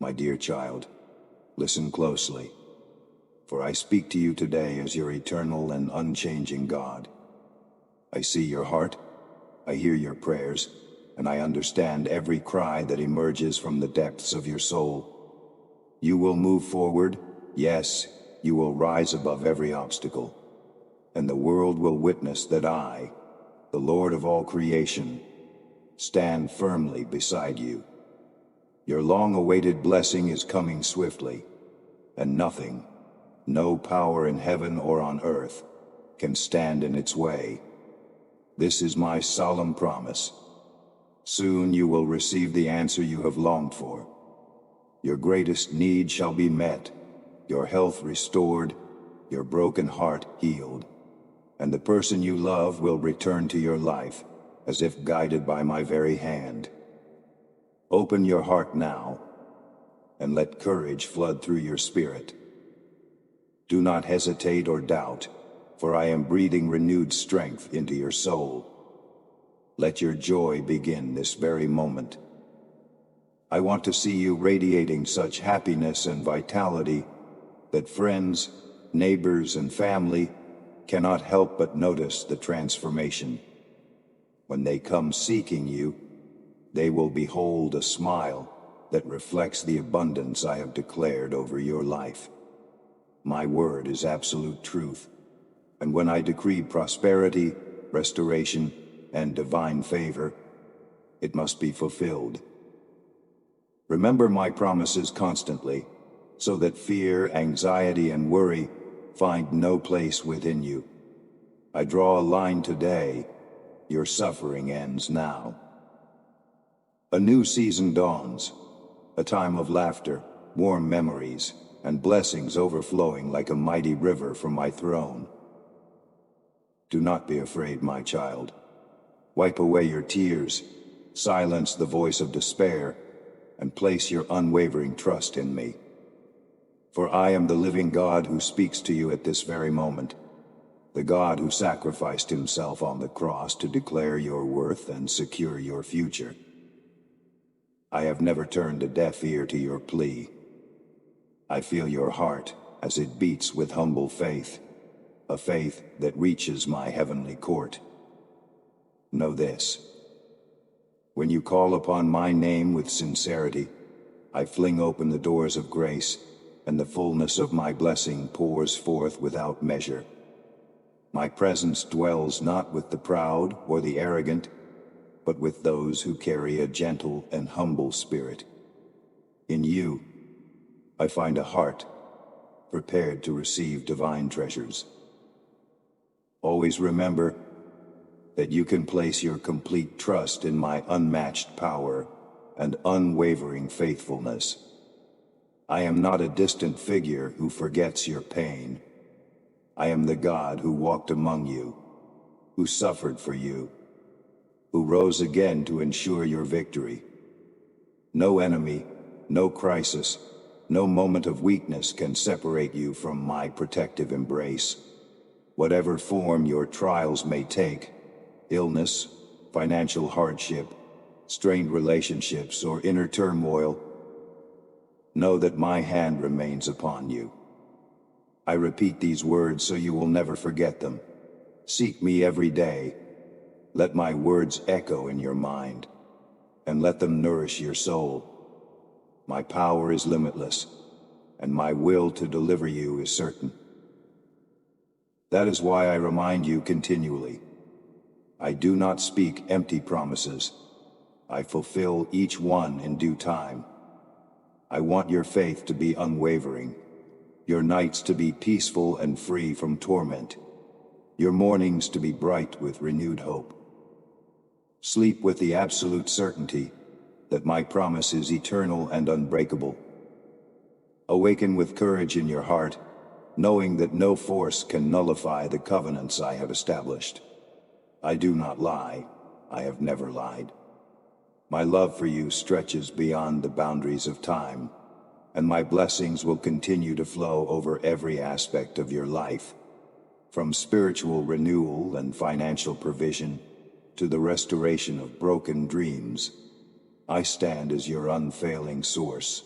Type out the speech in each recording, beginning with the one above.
My dear child, listen closely, for I speak to you today as your eternal and unchanging God. I see your heart, I hear your prayers, and I understand every cry that emerges from the depths of your soul. You will move forward, yes, you will rise above every obstacle, and the world will witness that I, the Lord of all creation, stand firmly beside you. Your long-awaited blessing is coming swiftly, and nothing, no power in heaven or on earth, can stand in its way. This is my solemn promise. Soon you will receive the answer you have longed for. Your greatest need shall be met, your health restored, your broken heart healed, and the person you love will return to your life, as if guided by my very hand. Open your heart now, and let courage flood through your spirit. Do not hesitate or doubt, for I am breathing renewed strength into your soul. Let your joy begin this very moment. I want to see you radiating such happiness and vitality that friends, neighbors, and family cannot help but notice the transformation. When they come seeking you, they will behold a smile that reflects the abundance I have declared over your life. My word is absolute truth, and when I decree prosperity, restoration, and divine favor, it must be fulfilled. Remember my promises constantly, so that fear, anxiety, and worry find no place within you. I draw a line today. Your suffering ends now. A new season dawns, a time of laughter, warm memories, and blessings overflowing like a mighty river from my throne. Do not be afraid, my child. Wipe away your tears, silence the voice of despair, and place your unwavering trust in me. For I am the living God who speaks to you at this very moment, the God who sacrificed himself on the cross to declare your worth and secure your future. I have never turned a deaf ear to your plea. I feel your heart as it beats with humble faith, a faith that reaches my heavenly court. Know this: when you call upon my name with sincerity, I fling open the doors of grace, and the fullness of my blessing pours forth without measure. My presence dwells not with the proud or the arrogant, but with those who carry a gentle and humble spirit. In you, I find a heart prepared to receive divine treasures. Always remember that you can place your complete trust in my unmatched power and unwavering faithfulness. I am not a distant figure who forgets your pain. I am the God who walked among you, who suffered for you, who rose again to ensure your victory. No enemy, no crisis, no moment of weakness can separate you from my protective embrace. Whatever form your trials may take, illness, financial hardship, strained relationships, or inner turmoil, know that my hand remains upon you. I repeat these words so you will never forget them. Seek me every day. Let my words echo in your mind, and let them nourish your soul. My power is limitless, and my will to deliver you is certain. That is why I remind you continually. I do not speak empty promises. I fulfill each one in due time. I want your faith to be unwavering, your nights to be peaceful and free from torment, your mornings to be bright with renewed hope. Sleep with the absolute certainty that my promise is eternal and unbreakable. Awaken with courage in your heart, knowing that no force can nullify the covenants I have established. I do not lie. I have never lied. My love for you stretches beyond the boundaries of time, and my blessings will continue to flow over every aspect of your life, from spiritual renewal and financial provision to the restoration of broken dreams. I stand as your unfailing source,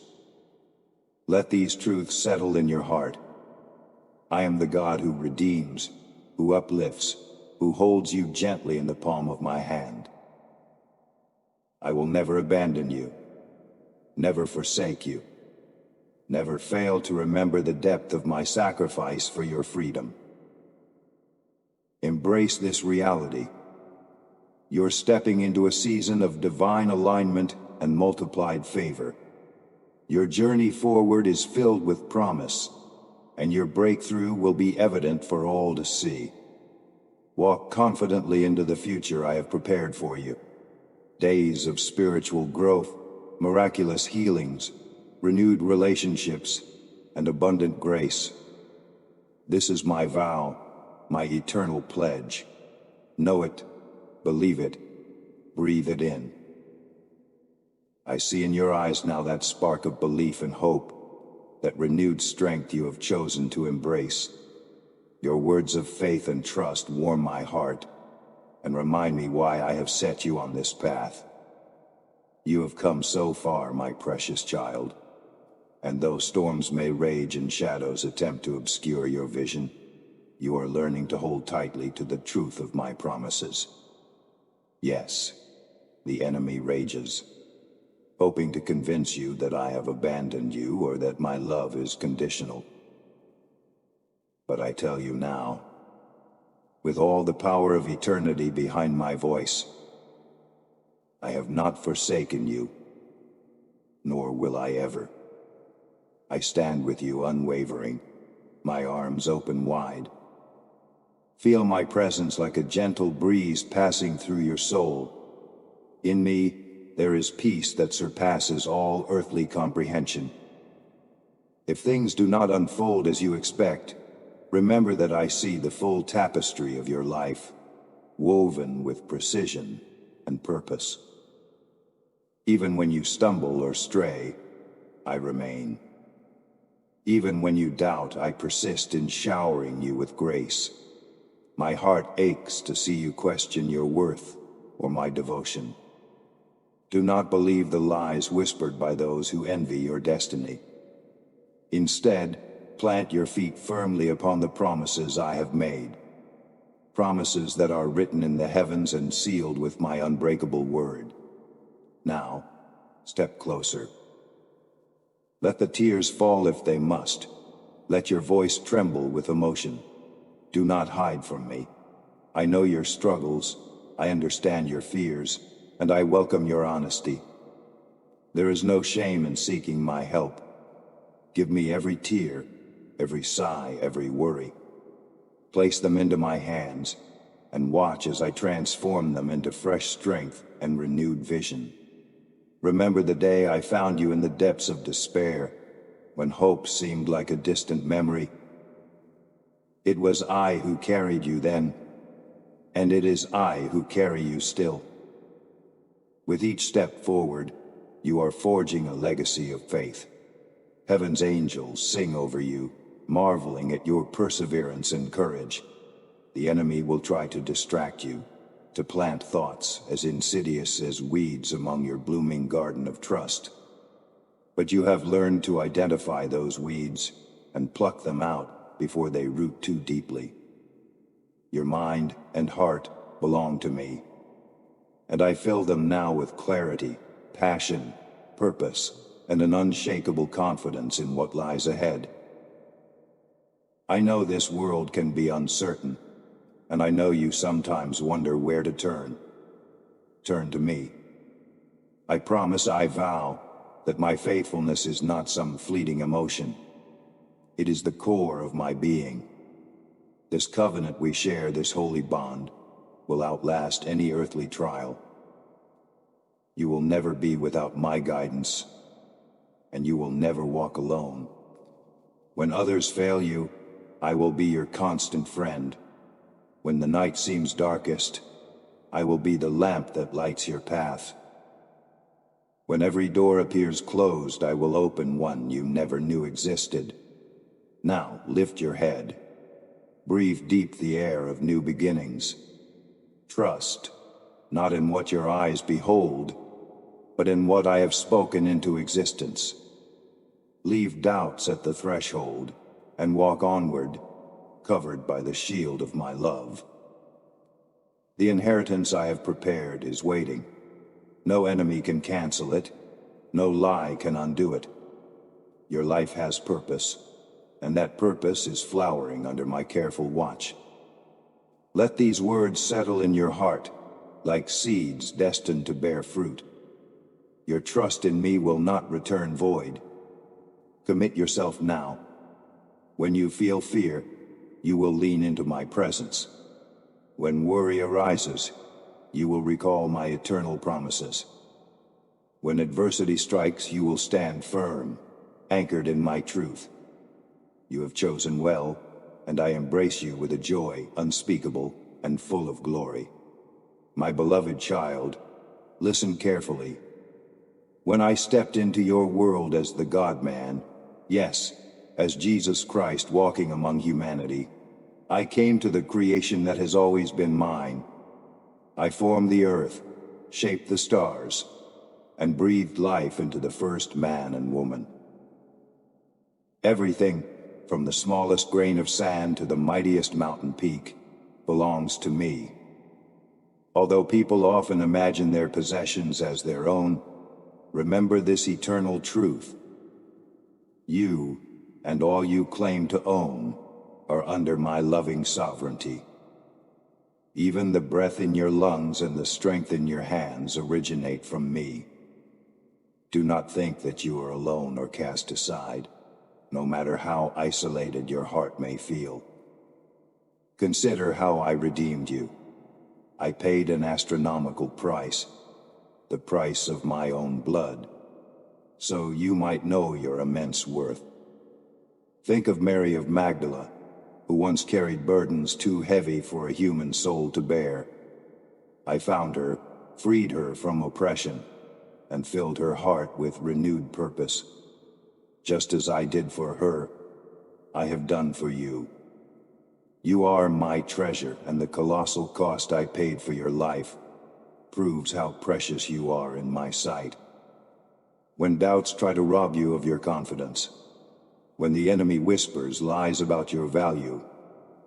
Let these truths settle in your heart. I am the God who redeems, who uplifts, who holds you gently in the palm of my hand. I will never abandon you, never forsake you, never fail to remember the depth of my sacrifice for your freedom. Embrace this reality. You're stepping into a season of divine alignment and multiplied favor. Your journey forward is filled with promise, and your breakthrough will be evident for all to see. Walk confidently into the future I have prepared for you. Days of spiritual growth, miraculous healings, renewed relationships, and abundant grace. This is my vow, my eternal pledge. Know it, believe it, breathe it in. I see in your eyes now that spark of belief and hope, that renewed strength you have chosen to embrace. Your words of faith and trust warm my heart and remind me why I have set you on this path. You have come so far, my precious child, and though storms may rage and shadows attempt to obscure your vision, you are learning to hold tightly to the truth of my promises. Yes, the enemy rages, hoping to convince you that I have abandoned you or that my love is conditional. But I tell you now, with all the power of eternity behind my voice, I have not forsaken you, nor will I ever. I stand with you unwavering, my arms open wide. Feel my presence like a gentle breeze passing through your soul. In me, there is peace that surpasses all earthly comprehension. If things do not unfold as you expect, remember that I see the full tapestry of your life, woven with precision and purpose. Even when you stumble or stray, I remain. Even when you doubt, I persist in showering you with grace. My heart aches to see you question your worth or my devotion. Do not believe the lies whispered by those who envy your destiny. Instead, plant your feet firmly upon the promises I have made. Promises that are written in the heavens and sealed with my unbreakable word. Now, step closer. Let the tears fall if they must. Let your voice tremble with emotion. Do not hide from me. I know your struggles, I understand your fears, and I welcome your honesty. There is no shame in seeking my help. Give me every tear, every sigh, every worry. Place them into my hands, and watch as I transform them into fresh strength and renewed vision. Remember the day I found you in the depths of despair, when hope seemed like a distant memory. It was I who carried you then, and it is I who carry you still. With each step forward, you are forging a legacy of faith. Heaven's angels sing over you, marveling at your perseverance and courage. The enemy will try to distract you, to plant thoughts as insidious as weeds among your blooming garden of trust. But you have learned to identify those weeds and pluck them out before they root too deeply. Your mind and heart belong to me, and I fill them now with clarity, passion, purpose, and an unshakable confidence in what lies ahead. I know this world can be uncertain, and I know you sometimes wonder where to turn. Turn to me. I promise, I vow, that my faithfulness is not some fleeting emotion. It is the core of my being. This covenant we share, this holy bond, will outlast any earthly trial. You will never be without my guidance, and you will never walk alone. When others fail you, I will be your constant friend. When the night seems darkest, I will be the lamp that lights your path. When every door appears closed, I will open one you never knew existed. Now, lift your head. Breathe deep the air of new beginnings. Trust, not in what your eyes behold, but in what I have spoken into existence. Leave doubts at the threshold, and walk onward, covered by the shield of my love. The inheritance I have prepared is waiting. No enemy can cancel it. No lie can undo it. Your life has purpose, and that purpose is flowering under my careful watch. Let these words settle in your heart, like seeds destined to bear fruit. Your trust in me will not return void. Commit yourself now. When you feel fear, you will lean into my presence. When worry arises, you will recall my eternal promises. When adversity strikes, you will stand firm, anchored in my truth. You have chosen well, and I embrace you with a joy unspeakable and full of glory. My beloved child, listen carefully. When I stepped into your world as the God-man, yes, as Jesus Christ walking among humanity, I came to the creation that has always been mine. I formed the earth, shaped the stars, and breathed life into the first man and woman. Everything, from the smallest grain of sand to the mightiest mountain peak, belongs to me. Although people often imagine their possessions as their own, remember this eternal truth. You, and all you claim to own, are under my loving sovereignty. Even the breath in your lungs and the strength in your hands originate from me. Do not think that you are alone or cast aside, no matter how isolated your heart may feel. Consider how I redeemed you. I paid an astronomical price, the price of my own blood, so you might know your immense worth. Think of Mary of Magdala, who once carried burdens too heavy for a human soul to bear. I found her, freed her from oppression, and filled her heart with renewed purpose. Just as I did for her, I have done for you. You are my treasure, and the colossal cost I paid for your life proves how precious you are in my sight. When doubts try to rob you of your confidence, when the enemy whispers lies about your value,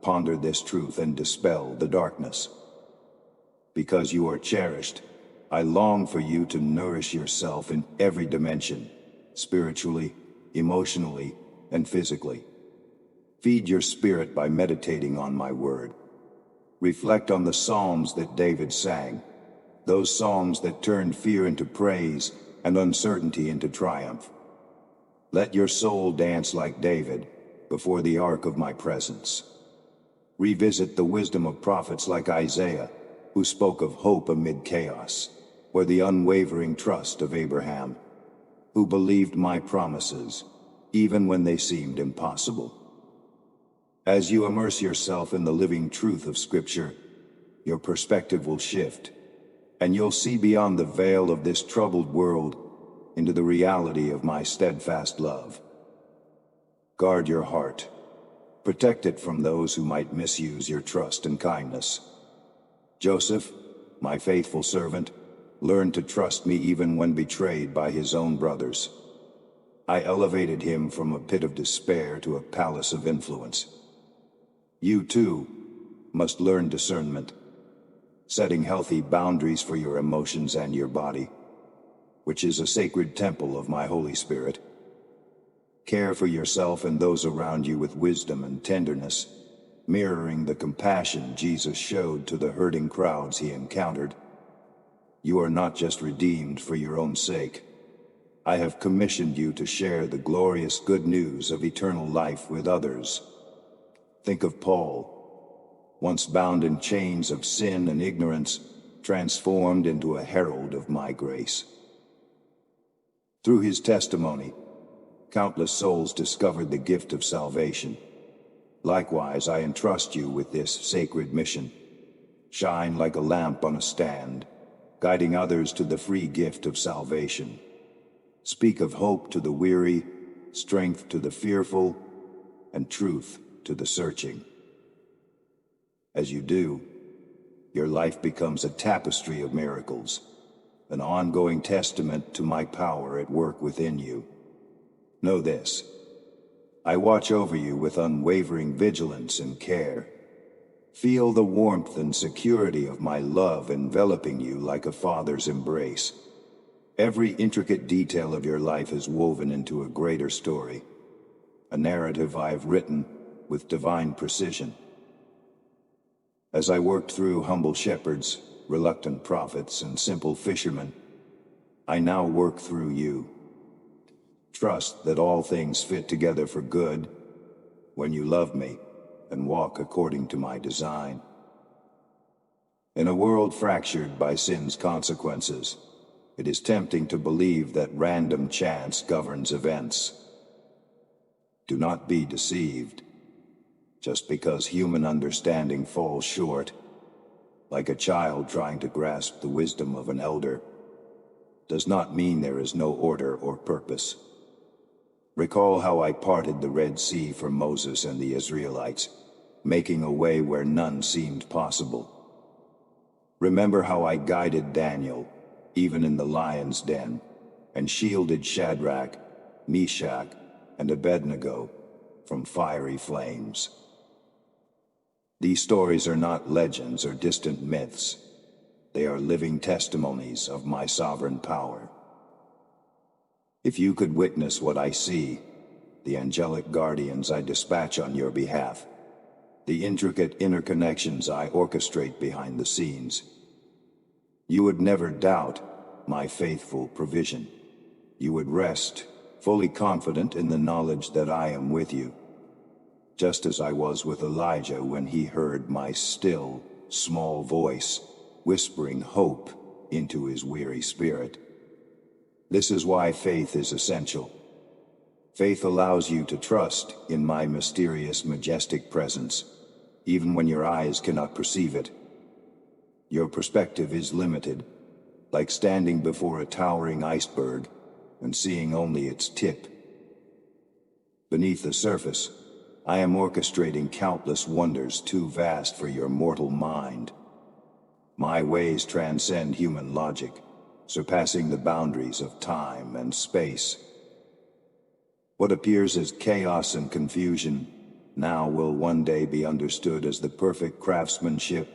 ponder this truth and dispel the darkness. Because you are cherished, I long for you to nourish yourself in every dimension, spiritually, emotionally, and physically. Feed your spirit by meditating on my word. Reflect on the psalms that David sang, those psalms that turned fear into praise and uncertainty into triumph. Let your soul dance like David before the ark of my presence. Revisit the wisdom of prophets like Isaiah, who spoke of hope amid chaos, or the unwavering trust of Abraham, who believed my promises, even when they seemed impossible. As you immerse yourself in the living truth of Scripture, your perspective will shift, and you'll see beyond the veil of this troubled world into the reality of my steadfast love. Guard your heart. Protect it from those who might misuse your trust and kindness. Joseph, my faithful servant, learned to trust me even when betrayed by his own brothers. I elevated him from a pit of despair to a palace of influence. You, too, must learn discernment, setting healthy boundaries for your emotions and your body, which is a sacred temple of my Holy Spirit. Care for yourself and those around you with wisdom and tenderness, mirroring the compassion Jesus showed to the hurting crowds he encountered. You are not just redeemed for your own sake. I have commissioned you to share the glorious good news of eternal life with others. Think of Paul, once bound in chains of sin and ignorance, transformed into a herald of my grace. Through his testimony, countless souls discovered the gift of salvation. Likewise, I entrust you with this sacred mission. Shine like a lamp on a stand, guiding others to the free gift of salvation. Speak of hope to the weary, strength to the fearful, and truth to the searching. As you do, your life becomes a tapestry of miracles, an ongoing testament to my power at work within you. Know this: I watch over you with unwavering vigilance and care. Feel the warmth and security of my love enveloping you like a father's embrace. Every intricate detail of your life is woven into a greater story, a narrative I've written with divine precision. As I worked through humble shepherds, reluctant prophets, and simple fishermen, I now work through you. Trust that all things fit together for good when you love me and walk according to my design. In a world fractured by sin's consequences, it is tempting to believe that random chance governs events. Do not be deceived. Just because human understanding falls short, like a child trying to grasp the wisdom of an elder, does not mean there is no order or purpose. Recall how I parted the Red Sea for Moses and the Israelites, making a way where none seemed possible. Remember how I guided Daniel, even in the lion's den, and shielded Shadrach, Meshach, and Abednego from fiery flames. These stories are not legends or distant myths. They are living testimonies of my sovereign power. If you could witness what I see, the angelic guardians I dispatch on your behalf, the intricate interconnections I orchestrate behind the scenes, you would never doubt my faithful provision. You would rest, fully confident in the knowledge that I am with you, just as I was with Elijah when he heard my still, small voice whispering hope into his weary spirit. This is why faith is essential. Faith allows you to trust in my mysterious, majestic presence, even when your eyes cannot perceive it. Your perspective is limited, like standing before a towering iceberg and seeing only its tip. Beneath the surface, I am orchestrating countless wonders too vast for your mortal mind. My ways transcend human logic, surpassing the boundaries of time and space. What appears as chaos and confusion now will one day be understood as the perfect craftsmanship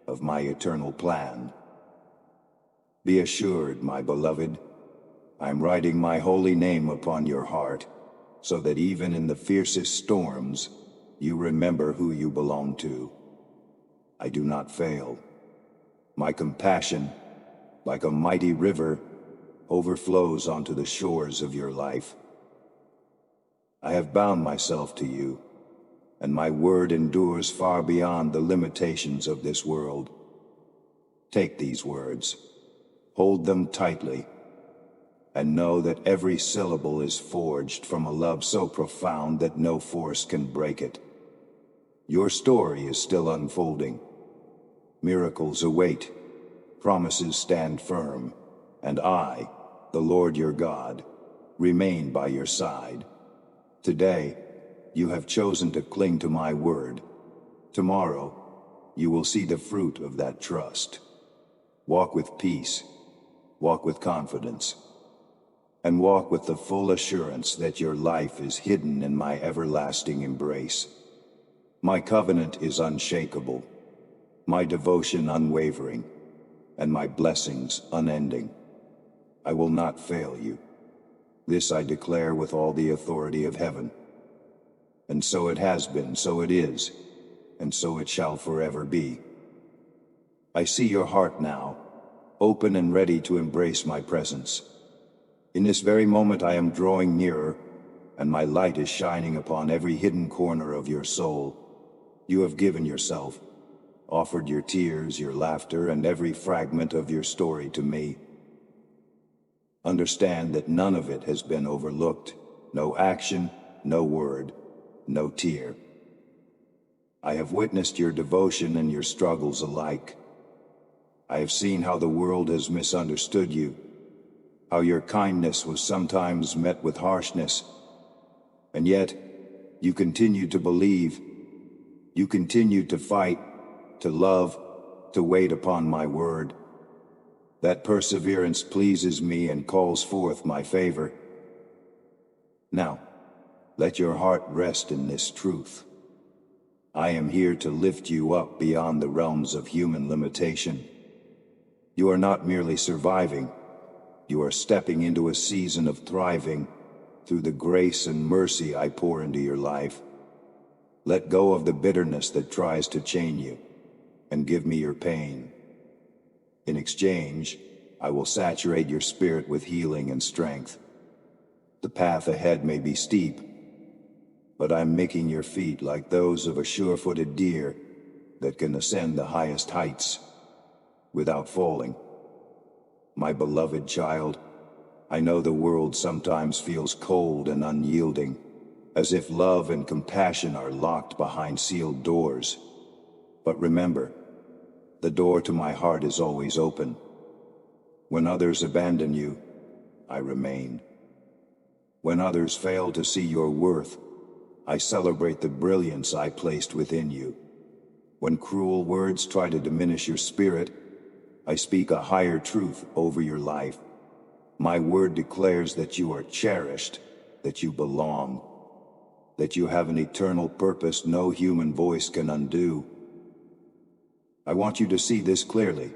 of my eternal plan. Be assured, my beloved, I'm writing my holy name upon your heart, so that even in the fiercest storms, you remember who you belong to. I do not fail. My compassion, like a mighty river, overflows onto the shores of your life. I have bound myself to you, and my word endures far beyond the limitations of this world. Take these words, hold them tightly, and know that every syllable is forged from a love so profound that no force can break it. Your story is still unfolding. Miracles await, promises stand firm, and I, the Lord your God, remain by your side. Today, you have chosen to cling to my word. Tomorrow, you will see the fruit of that trust. Walk with peace, walk with confidence, and walk with the full assurance that your life is hidden in my everlasting embrace. My covenant is unshakable, my devotion unwavering, and my blessings unending. I will not fail you. This I declare with all the authority of heaven. And so it has been, so it is, and so it shall forever be. I see your heart now, open and ready to embrace my presence. In this very moment I am drawing nearer, and my light is shining upon every hidden corner of your soul. You have given yourself, offered your tears, your laughter, and every fragment of your story to me. Understand that none of it has been overlooked. No action, no word, no tear. I have witnessed your devotion and your struggles alike. I have seen how the world has misunderstood you, how your kindness was sometimes met with harshness, and yet you continued to believe, you continued to fight, to love, to wait upon my word. That perseverance pleases me and calls forth my favor. Now, let your heart rest in this truth. I am here to lift you up beyond the realms of human limitation. You are not merely surviving, you are stepping into a season of thriving through the grace and mercy I pour into your life. Let go of the bitterness that tries to chain you, and give me your pain. In exchange, I will saturate your spirit with healing and strength. The path ahead may be steep, but I'm making your feet like those of a sure-footed deer that can ascend the highest heights without falling. My beloved child, I know the world sometimes feels cold and unyielding, as if love and compassion are locked behind sealed doors. But remember, the door to my heart is always open. When others abandon you, I remain. When others fail to see your worth, I celebrate the brilliance I placed within you. When cruel words try to diminish your spirit, I speak a higher truth over your life. My word declares that you are cherished, that you belong, that you have an eternal purpose no human voice can undo. I want you to see this clearly.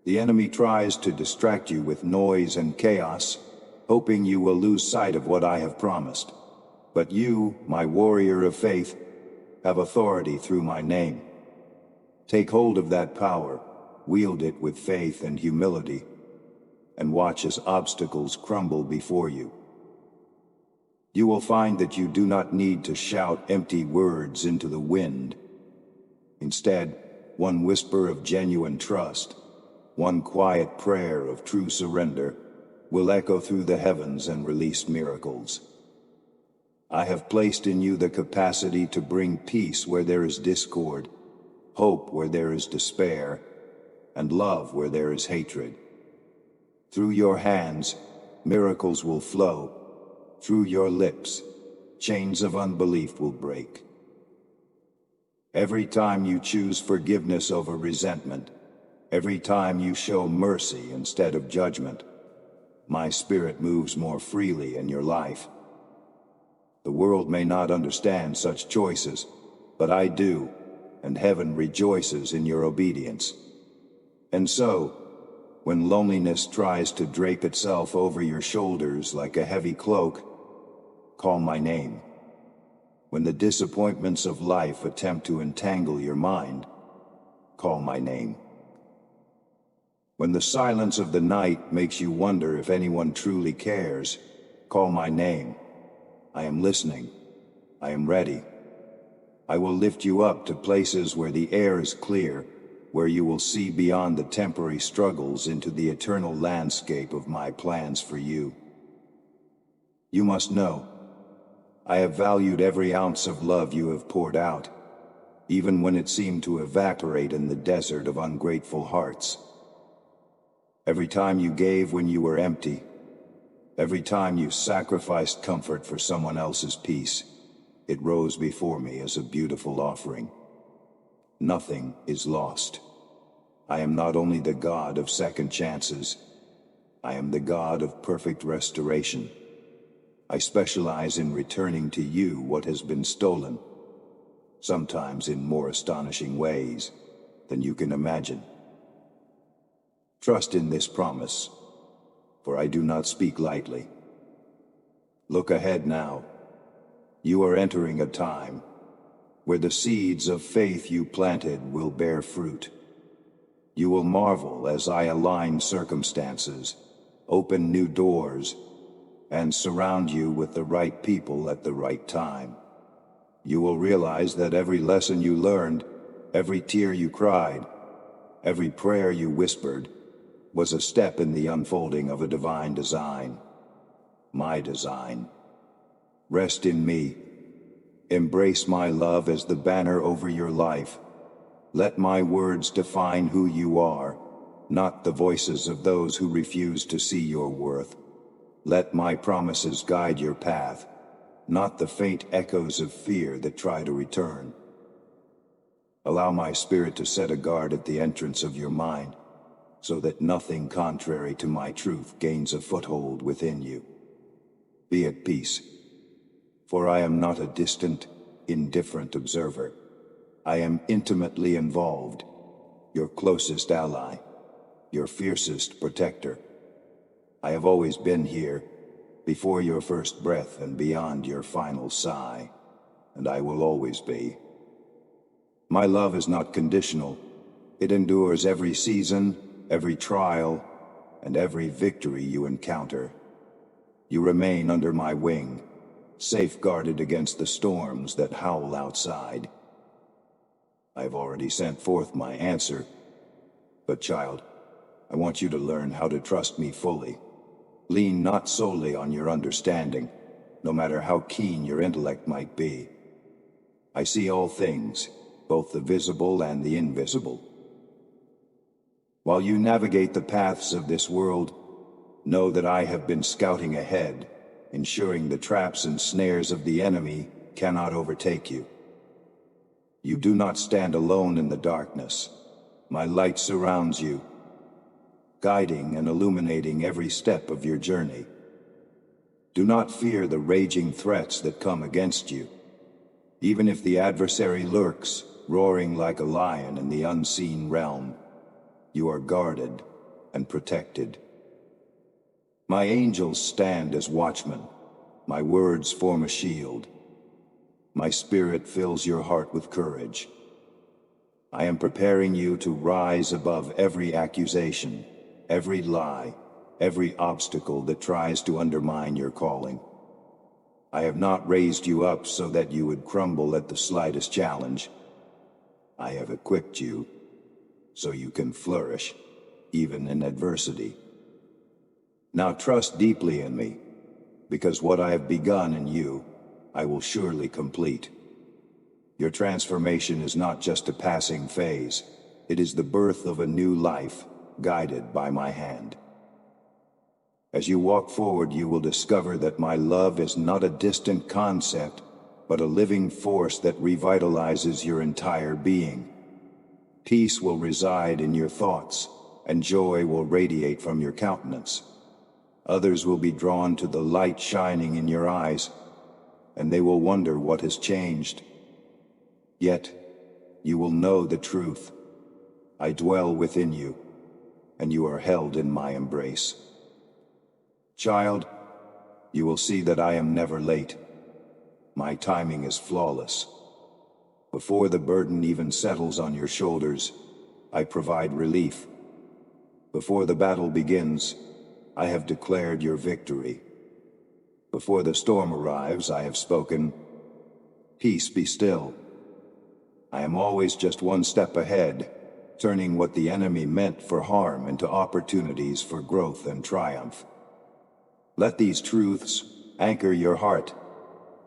The enemy tries to distract you with noise and chaos, hoping you will lose sight of what I have promised. But you, my warrior of faith, have authority through my name. Take hold of that power, wield it with faith and humility, and watch as obstacles crumble before you. You will find that you do not need to shout empty words into the wind. Instead, one whisper of genuine trust, one quiet prayer of true surrender, will echo through the heavens and release miracles. I have placed in you the capacity to bring peace where there is discord, hope where there is despair, and love where there is hatred. Through your hands, miracles will flow. Through your lips, chains of unbelief will break. Every time you choose forgiveness over resentment, every time you show mercy instead of judgment, my spirit moves more freely in your life. The world may not understand such choices, but I do, and heaven rejoices in your obedience. And so, when loneliness tries to drape itself over your shoulders like a heavy cloak, call my name. When the disappointments of life attempt to entangle your mind, call my name. When the silence of the night makes you wonder if anyone truly cares, call my name. I am listening. I am ready. I will lift you up to places where the air is clear, where you will see beyond the temporary struggles into the eternal landscape of my plans for you. You must know, I have valued every ounce of love you have poured out, even when it seemed to evaporate in the desert of ungrateful hearts. Every time you gave when you were empty, every time you sacrificed comfort for someone else's peace, it rose before me as a beautiful offering. Nothing is lost. I am not only the God of second chances, I am the God of perfect restoration. I specialize in returning to you what has been stolen, sometimes in more astonishing ways than you can imagine. Trust in this promise, for I do not speak lightly. Look ahead now. You are entering a time where the seeds of faith you planted will bear fruit. You will marvel as I align circumstances, open new doors, and surround you with the right people at the right time. You will realize that every lesson you learned, every tear you cried, every prayer you whispered, was a step in the unfolding of a divine design. My design. Rest in me. Embrace my love as the banner over your life. Let my words define who you are, not the voices of those who refuse to see your worth. Let my promises guide your path, not the faint echoes of fear that try to return. Allow my spirit to set a guard at the entrance of your mind, so that nothing contrary to my truth gains a foothold within you. Be at peace, for I am not a distant, indifferent observer. I am intimately involved, your closest ally, your fiercest protector. I have always been here, before your first breath and beyond your final sigh, and I will always be. My love is not conditional. It endures every season, every trial, and every victory you encounter. You remain under my wing, safeguarded against the storms that howl outside. I've already sent forth my answer, but child, I want you to learn how to trust me fully. Lean not solely on your understanding, no matter how keen your intellect might be. I see all things, both the visible and the invisible. While you navigate the paths of this world, know that I have been scouting ahead, ensuring the traps and snares of the enemy cannot overtake you. You do not stand alone in the darkness. My light surrounds you, guiding and illuminating every step of your journey. Do not fear the raging threats that come against you. Even if the adversary lurks, roaring like a lion in the unseen realm, you are guarded and protected. My angels stand as watchmen. My words form a shield. My spirit fills your heart with courage. I am preparing you to rise above every accusation, every lie, every obstacle that tries to undermine your calling. I have not raised you up so that you would crumble at the slightest challenge. I have equipped you so you can flourish, even in adversity. Now trust deeply in me, because what I have begun in you, I will surely complete. Your transformation is not just a passing phase, it is the birth of a new life, guided by my hand. As you walk forward, you will discover that my love is not a distant concept, but a living force that revitalizes your entire being. Peace will reside in your thoughts, and joy will radiate from your countenance. Others will be drawn to the light shining in your eyes, and they will wonder what has changed. Yet, you will know the truth. I dwell within you, and you are held in my embrace. Child, you will see that I am never late. My timing is flawless. Before the burden even settles on your shoulders, I provide relief. Before the battle begins, I have declared your victory. Before the storm arrives, I have spoken, "Peace, be still." I am always just one step ahead, turning what the enemy meant for harm into opportunities for growth and triumph. Let these truths anchor your heart.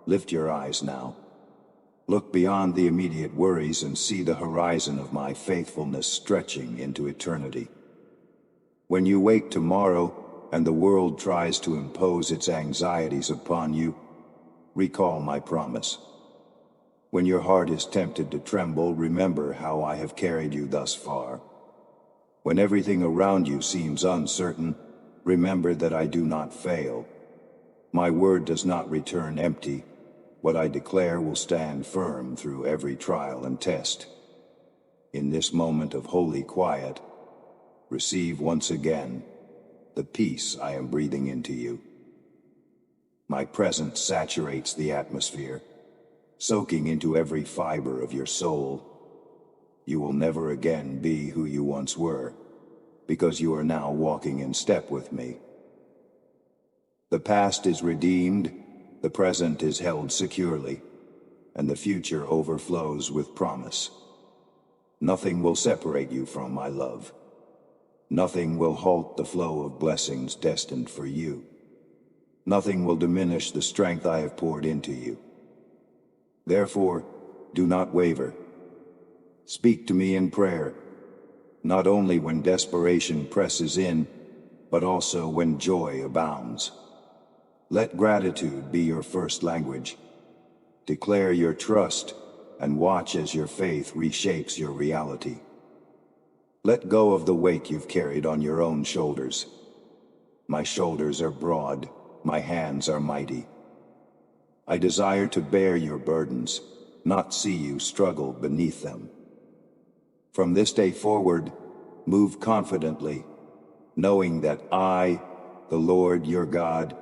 Lift your eyes now. Look beyond the immediate worries and see the horizon of my faithfulness stretching into eternity. When you wake tomorrow and the world tries to impose its anxieties upon you, recall my promise. When your heart is tempted to tremble, remember how I have carried you thus far. When everything around you seems uncertain, remember that I do not fail. My word does not return empty. What I declare will stand firm through every trial and test. In this moment of holy quiet, receive once again the peace I am breathing into you. My presence saturates the atmosphere, soaking into every fiber of your soul. You will never again be who you once were, because you are now walking in step with me. The past is redeemed, the present is held securely, and the future overflows with promise. Nothing will separate you from my love. Nothing will halt the flow of blessings destined for you. Nothing will diminish the strength I have poured into you. Therefore, do not waver. Speak to me in prayer, not only when desperation presses in, but also when joy abounds. Let gratitude be your first language. Declare your trust and watch as your faith reshapes your reality. Let go of the weight you've carried on your own shoulders. My shoulders are broad, my hands are mighty. I desire to bear your burdens, not see you struggle beneath them. From this day forward, move confidently, knowing that I, the Lord your God,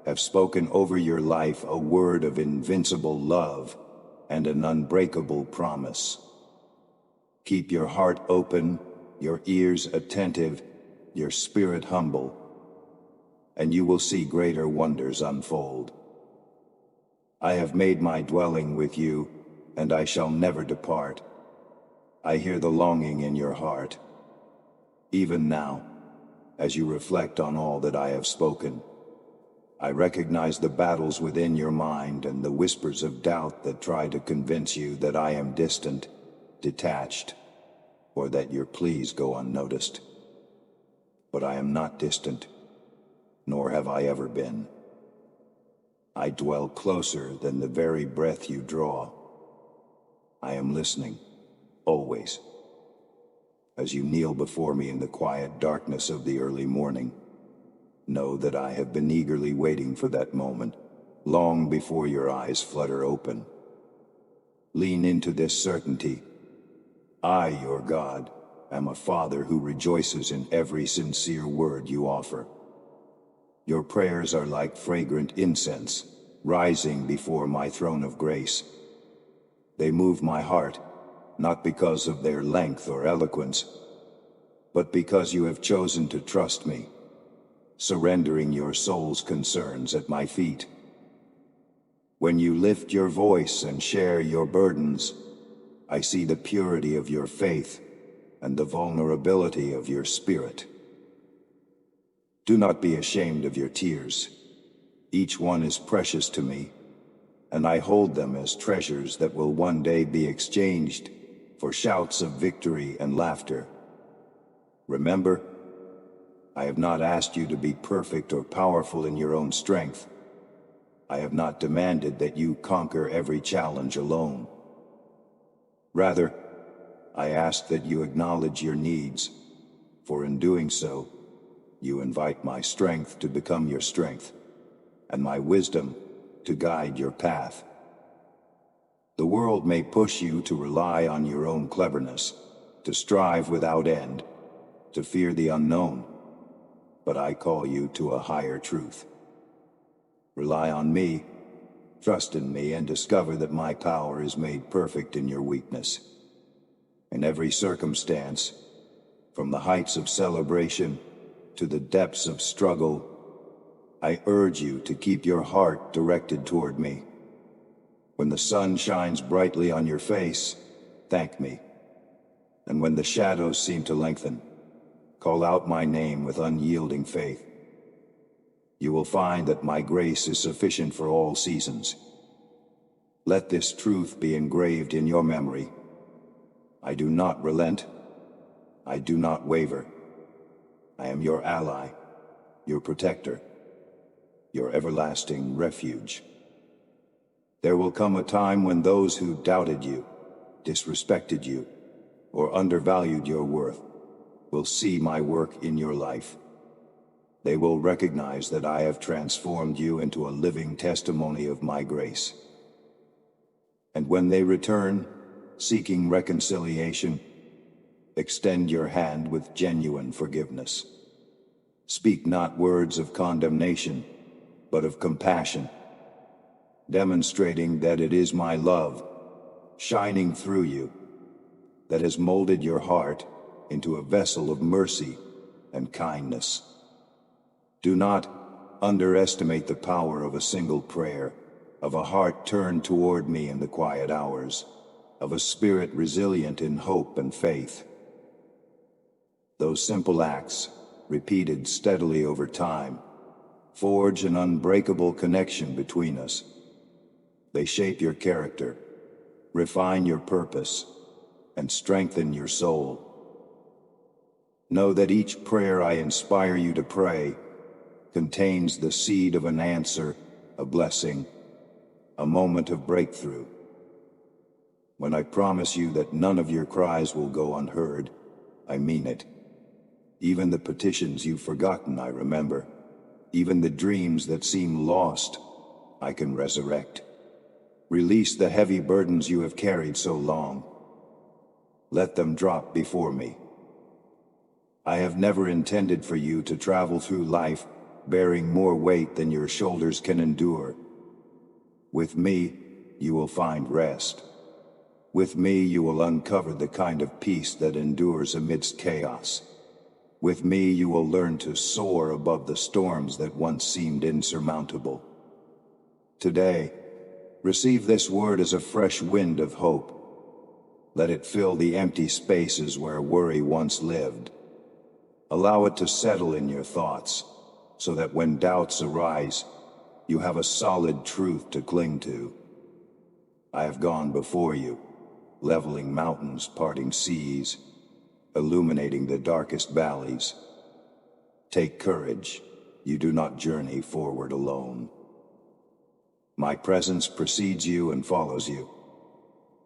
have spoken over your life a word of invincible love and an unbreakable promise. Keep your heart open, your ears attentive, your spirit humble, and you will see greater wonders unfold. I have made my dwelling with you, and I shall never depart. I hear the longing in your heart. Even now, as you reflect on all that I have spoken, I recognize the battles within your mind and the whispers of doubt that try to convince you that I am distant, detached, or that your pleas go unnoticed. But I am not distant, nor have I ever been. I dwell closer than the very breath you draw. I am listening, always. As you kneel before me in the quiet darkness of the early morning, know that I have been eagerly waiting for that moment, long before your eyes flutter open. Lean into this certainty. I, your God, am a Father who rejoices in every sincere word you offer. Your prayers are like fragrant incense, rising before my throne of grace. They move my heart, not because of their length or eloquence, but because you have chosen to trust me, surrendering your soul's concerns at my feet. When you lift your voice and share your burdens, I see the purity of your faith and the vulnerability of your spirit. Do not be ashamed of your tears. Each one is precious to me, and I hold them as treasures that will one day be exchanged for shouts of victory and laughter. Remember, I have not asked you to be perfect or powerful in your own strength. I have not demanded that you conquer every challenge alone. Rather, I ask that you acknowledge your needs, for in doing so, you invite my strength to become your strength, and my wisdom to guide your path. The world may push you to rely on your own cleverness, to strive without end, to fear the unknown, but I call you to a higher truth. Rely on me, trust in me, and discover that my power is made perfect in your weakness. In every circumstance, from the heights of celebration to the depths of struggle, I urge you to keep your heart directed toward me. When the sun shines brightly on your face, thank me. And when the shadows seem to lengthen, call out my name with unyielding faith. You will find that my grace is sufficient for all seasons. Let this truth be engraved in your memory. I do not relent. I do not waver. I am your ally, your protector, your everlasting refuge. There will come a time when those who doubted you, disrespected you, or undervalued your worth will see my work in your life. They will recognize that I have transformed you into a living testimony of my grace. And when they return, seeking reconciliation, extend your hand with genuine forgiveness. Speak not words of condemnation, but of compassion, demonstrating that it is my love, shining through you, that has molded your heart into a vessel of mercy and kindness. Do not underestimate the power of a single prayer, of a heart turned toward me in the quiet hours, of a spirit resilient in hope and faith. Those simple acts, repeated steadily over time, forge an unbreakable connection between us. They shape your character, refine your purpose, and strengthen your soul. Know that each prayer I inspire you to pray contains the seed of an answer, a blessing, a moment of breakthrough. When I promise you that none of your cries will go unheard, I mean it. Even the petitions you've forgotten, I remember. Even the dreams that seem lost, I can resurrect. Release the heavy burdens you have carried so long. Let them drop before me. I have never intended for you to travel through life bearing more weight than your shoulders can endure. With me, you will find rest. With me, you will uncover the kind of peace that endures amidst chaos. With me, you will learn to soar above the storms that once seemed insurmountable. Today, receive this word as a fresh wind of hope. Let it fill the empty spaces where worry once lived. Allow it to settle in your thoughts, so that when doubts arise, you have a solid truth to cling to. I have gone before you, leveling mountains, parting seas, illuminating the darkest valleys. Take courage, you do not journey forward alone. My presence precedes you and follows you.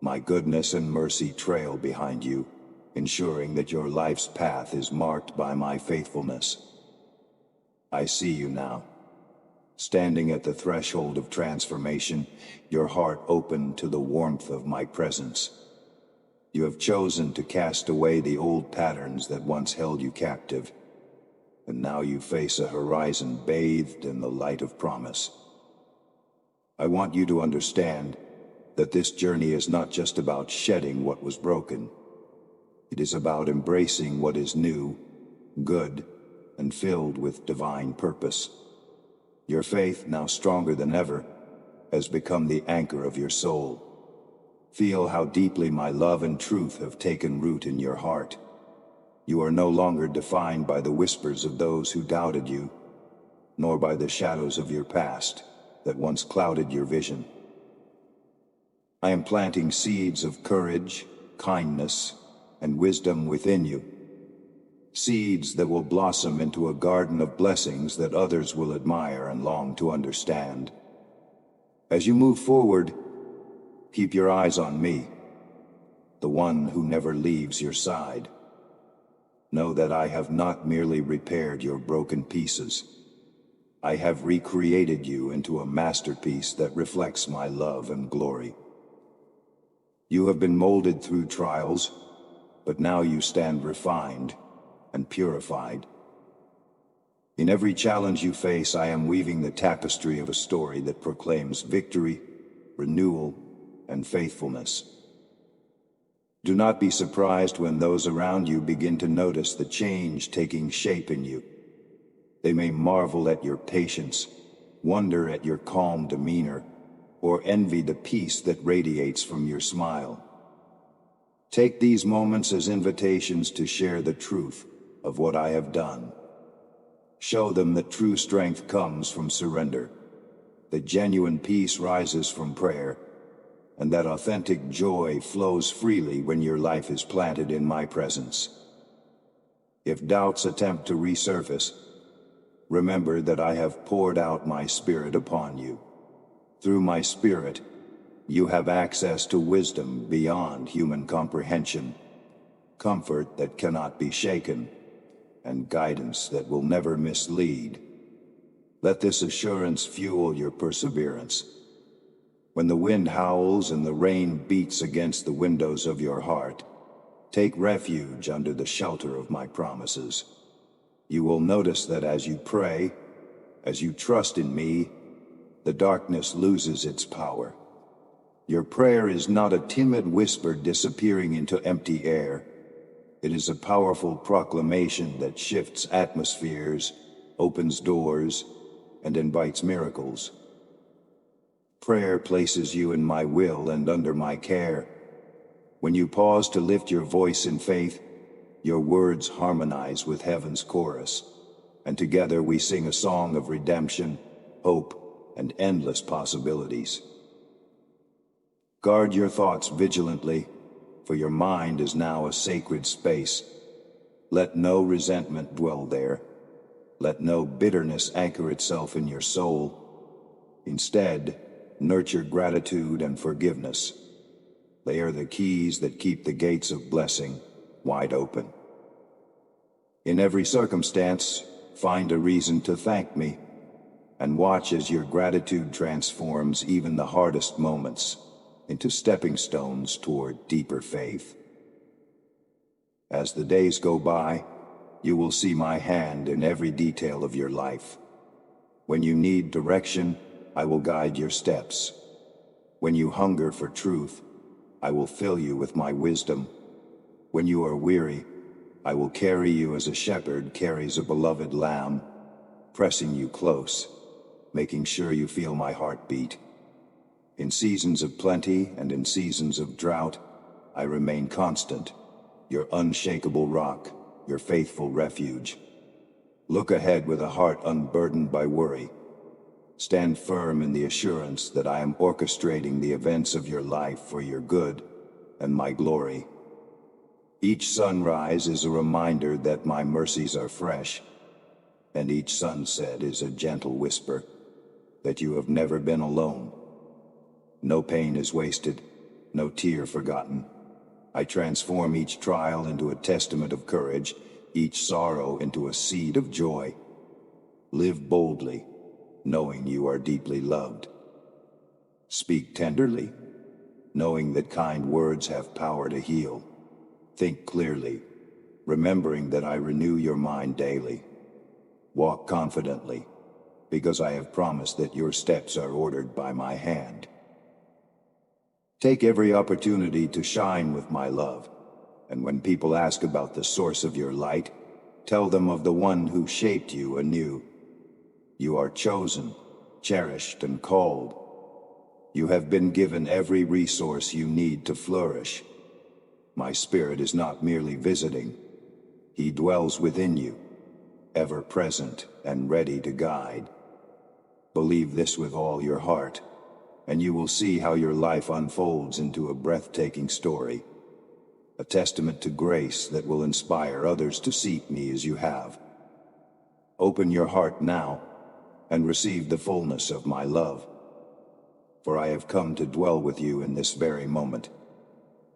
My goodness and mercy trail behind you, ensuring that your life's path is marked by my faithfulness. I see you now, standing at the threshold of transformation, your heart open to the warmth of my presence. You have chosen to cast away the old patterns that once held you captive, and now you face a horizon bathed in the light of promise. I want you to understand that this journey is not just about shedding what was broken. It is about embracing what is new, good, and filled with divine purpose. Your faith, now stronger than ever, has become the anchor of your soul. Feel how deeply my love and truth have taken root in your heart. You are no longer defined by the whispers of those who doubted you, nor by the shadows of your past that once clouded your vision. I am planting seeds of courage, kindness, and wisdom within you. Seeds that will blossom into a garden of blessings that others will admire and long to understand. As you move forward, keep your eyes on me, the one who never leaves your side. Know that I have not merely repaired your broken pieces. I have recreated you into a masterpiece that reflects my love and glory. You have been molded through trials, but now you stand refined and purified. In every challenge you face, I am weaving the tapestry of a story that proclaims victory, renewal, and faithfulness. Do not be surprised when those around you begin to notice the change taking shape in you. They may marvel at your patience, wonder at your calm demeanor, or envy the peace that radiates from your smile. Take these moments as invitations to share the truth of what I have done. Show them that true strength comes from surrender, that genuine peace rises from prayer, and that authentic joy flows freely when your life is planted in my presence. If doubts attempt to resurface, remember that I have poured out my Spirit upon you. Through my Spirit, you have access to wisdom beyond human comprehension, comfort that cannot be shaken, and guidance that will never mislead. Let this assurance fuel your perseverance. When the wind howls and the rain beats against the windows of your heart, take refuge under the shelter of my promises. You will notice that as you pray, as you trust in me, the darkness loses its power. Your prayer is not a timid whisper disappearing into empty air. It is a powerful proclamation that shifts atmospheres, opens doors, and invites miracles. Prayer places you in my will and under my care. When you pause to lift your voice in faith, your words harmonize with heaven's chorus, and together we sing a song of redemption, hope, and endless possibilities. Guard your thoughts vigilantly, for your mind is now a sacred space. Let no resentment dwell there. Let no bitterness anchor itself in your soul. Instead, nurture gratitude and forgiveness. They are the keys that keep the gates of blessing wide open. In every circumstance, find a reason to thank me. and watch as your gratitude transforms even the hardest moments into stepping stones toward deeper faith. As the days go by, you will see my hand in every detail of your life. When you need direction, I will guide your steps. When you hunger for truth, I will fill you with my wisdom. When you are weary, I will carry you as a shepherd carries a beloved lamb, pressing you close, making sure you feel my heartbeat. In seasons of plenty and in seasons of drought, I remain constant, your unshakable rock, your faithful refuge. Look ahead with a heart unburdened by worry. Stand firm in the assurance that I am orchestrating the events of your life for your good and my glory. Each sunrise is a reminder that my mercies are fresh, and each sunset is a gentle whisper that you have never been alone. No pain is wasted, no tear forgotten. I transform each trial into a testament of courage, each sorrow into a seed of joy. Live boldly, knowing you are deeply loved. Speak tenderly, knowing that kind words have power to heal. Think clearly, remembering that I renew your mind daily. Walk confidently, because I have promised that your steps are ordered by my hand. Take every opportunity to shine with my love, and when people ask about the source of your light, tell them of the one who shaped you anew. You are chosen, cherished, and called. You have been given every resource you need to flourish. My spirit is not merely visiting. He dwells within you, ever present and ready to guide. Believe this with all your heart, and you will see how your life unfolds into a breathtaking story, a testament to grace that will inspire others to seek me as you have. Open your heart now and receive the fullness of my love, for I have come to dwell with you in this very moment.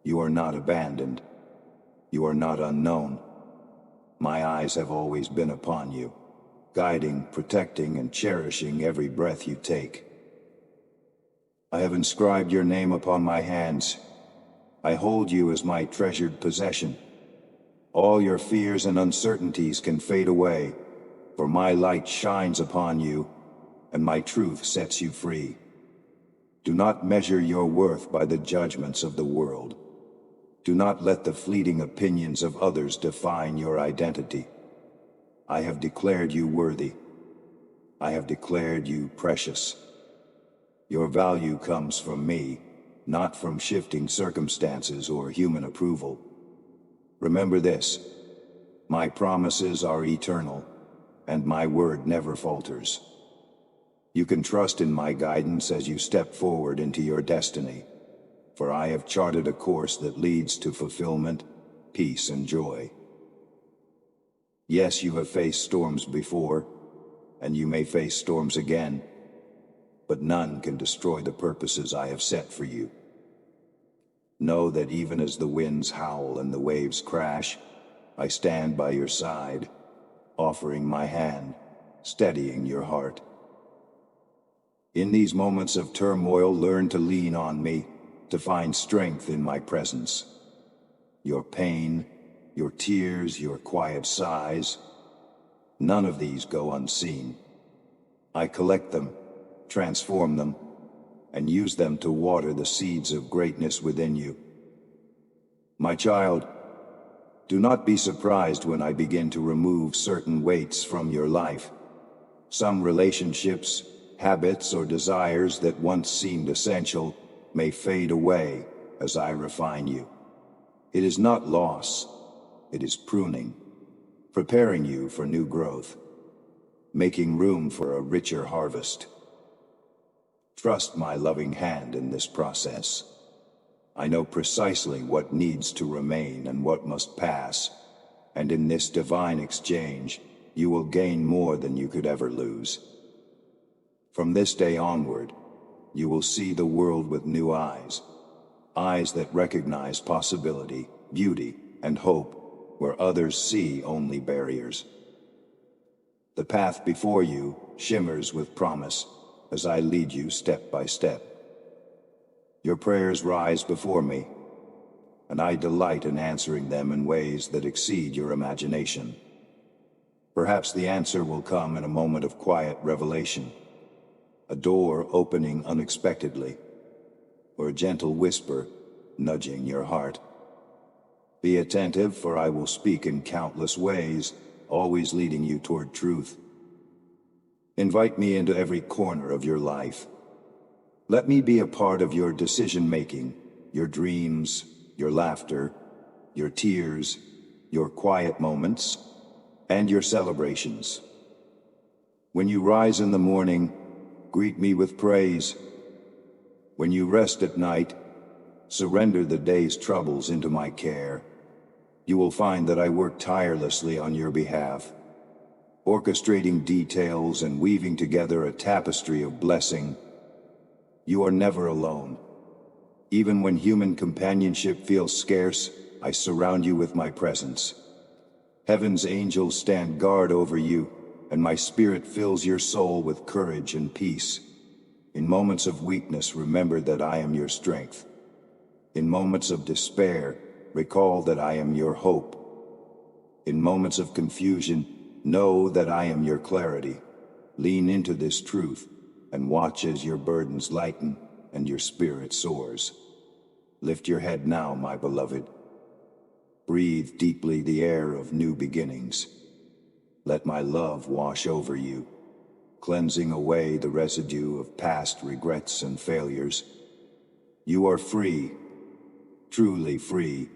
You are not abandoned. You are not unknown. My eyes have always been upon you, guiding, protecting, and cherishing every breath you take. I have inscribed your name upon my hands. I hold you as my treasured possession. All your fears and uncertainties can fade away, for my light shines upon you, and my truth sets you free. Do not measure your worth by the judgments of the world. Do not let the fleeting opinions of others define your identity. I have declared you worthy. I have declared you precious. Your value comes from me, not from shifting circumstances or human approval. Remember this: my promises are eternal, and my word never falters. You can trust in my guidance as you step forward into your destiny, for I have charted a course that leads to fulfillment, peace, and joy. Yes, you have faced storms before, and you may face storms again, but none can destroy the purposes I have set for you. Know that even as the winds howl and the waves crash, I stand by your side, offering my hand, steadying your heart. In these moments of turmoil, learn to lean on me, to find strength in my presence. Your pain, your tears, your quiet sighs, none of these go unseen. I collect them, transform them, and use them to water the seeds of greatness within you. My child, do not be surprised when I begin to remove certain weights from your life. Some relationships, habits, or desires that once seemed essential may fade away as I refine you. It is not loss, it is pruning, preparing you for new growth, making room for a richer harvest. Trust my loving hand in this process. I know precisely what needs to remain and what must pass, and in this divine exchange, you will gain more than you could ever lose. From this day onward, you will see the world with new eyes, eyes that recognize possibility, beauty, and hope, where others see only barriers. The path before you, shimmers with promise as I lead you step by step. Your prayers rise before me, and I delight in answering them in ways that exceed your imagination. Perhaps the answer will come in a moment of quiet revelation, a door opening unexpectedly, or a gentle whisper nudging your heart. Be attentive, for I will speak in countless ways, always leading you toward truth. Invite me into every corner of your life. Let me be a part of your decision-making, your dreams, your laughter, your tears, your quiet moments, and your celebrations. When you rise in the morning, greet me with praise. When you rest at night, surrender the day's troubles into my care. You will find that I work tirelessly on your behalf, orchestrating details and weaving together a tapestry of blessing. You are never alone. Even when human companionship feels scarce, I surround you with my presence. Heaven's angels stand guard over you, and my spirit fills your soul with courage and peace. In moments of weakness, remember that I am your strength. In moments of despair, recall that I am your hope. In moments of confusion, know that I am your clarity. Lean into this truth and watch as your burdens lighten and your spirit soars. Lift your head now, my beloved. Breathe deeply the air of new beginnings. Let my love wash over you, cleansing away the residue of past regrets and failures. You are free, truly free,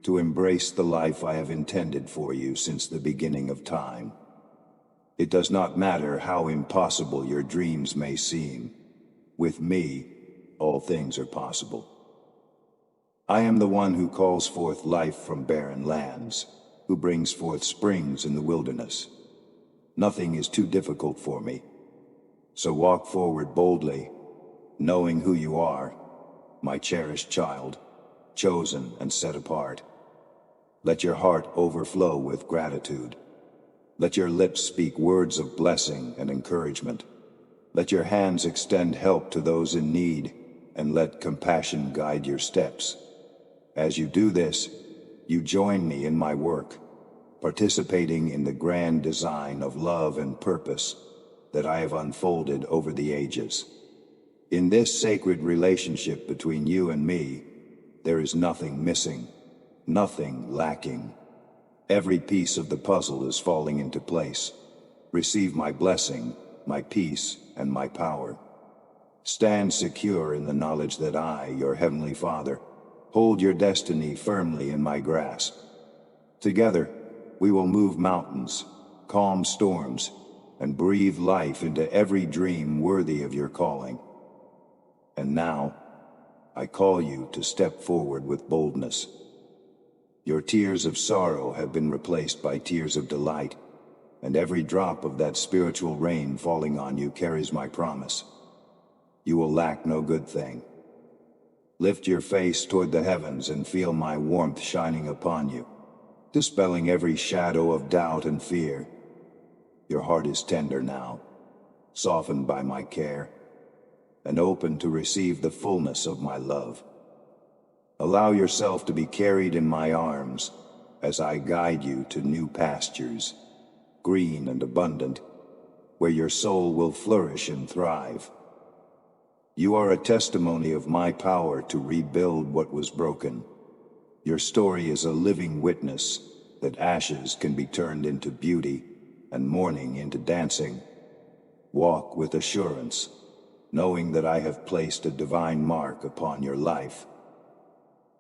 to embrace the life I have intended for you since the beginning of time. It does not matter how impossible your dreams may seem. With me, all things are possible. I am the one who calls forth life from barren lands, who brings forth springs in the wilderness. Nothing is too difficult for me. So walk forward boldly, knowing who you are, my cherished child, chosen and set apart. Let your heart overflow with gratitude. Let your lips speak words of blessing and encouragement. Let your hands extend help to those in need, and let compassion guide your steps. As you do this, you join me in my work, participating in the grand design of love and purpose that I have unfolded over the ages. In this sacred relationship between you and me, there is nothing missing, nothing lacking. Every piece of the puzzle is falling into place. Receive my blessing, my peace, and my power. Stand secure in the knowledge that I, your Heavenly Father, hold your destiny firmly in my grasp. Together, we will move mountains, calm storms, and breathe life into every dream worthy of your calling. And now, I call you to step forward with boldness. Your tears of sorrow have been replaced by tears of delight, and every drop of that spiritual rain falling on you carries my promise. You will lack no good thing. Lift your face toward the heavens and feel my warmth shining upon you, dispelling every shadow of doubt and fear. Your heart is tender now, softened by my care, and open to receive the fullness of my love. Allow yourself to be carried in my arms as I guide you to new pastures, green and abundant, where your soul will flourish and thrive. You are a testimony of my power to rebuild what was broken. Your story is a living witness that ashes can be turned into beauty and mourning into dancing. Walk with assurance, knowing that I have placed a divine mark upon your life,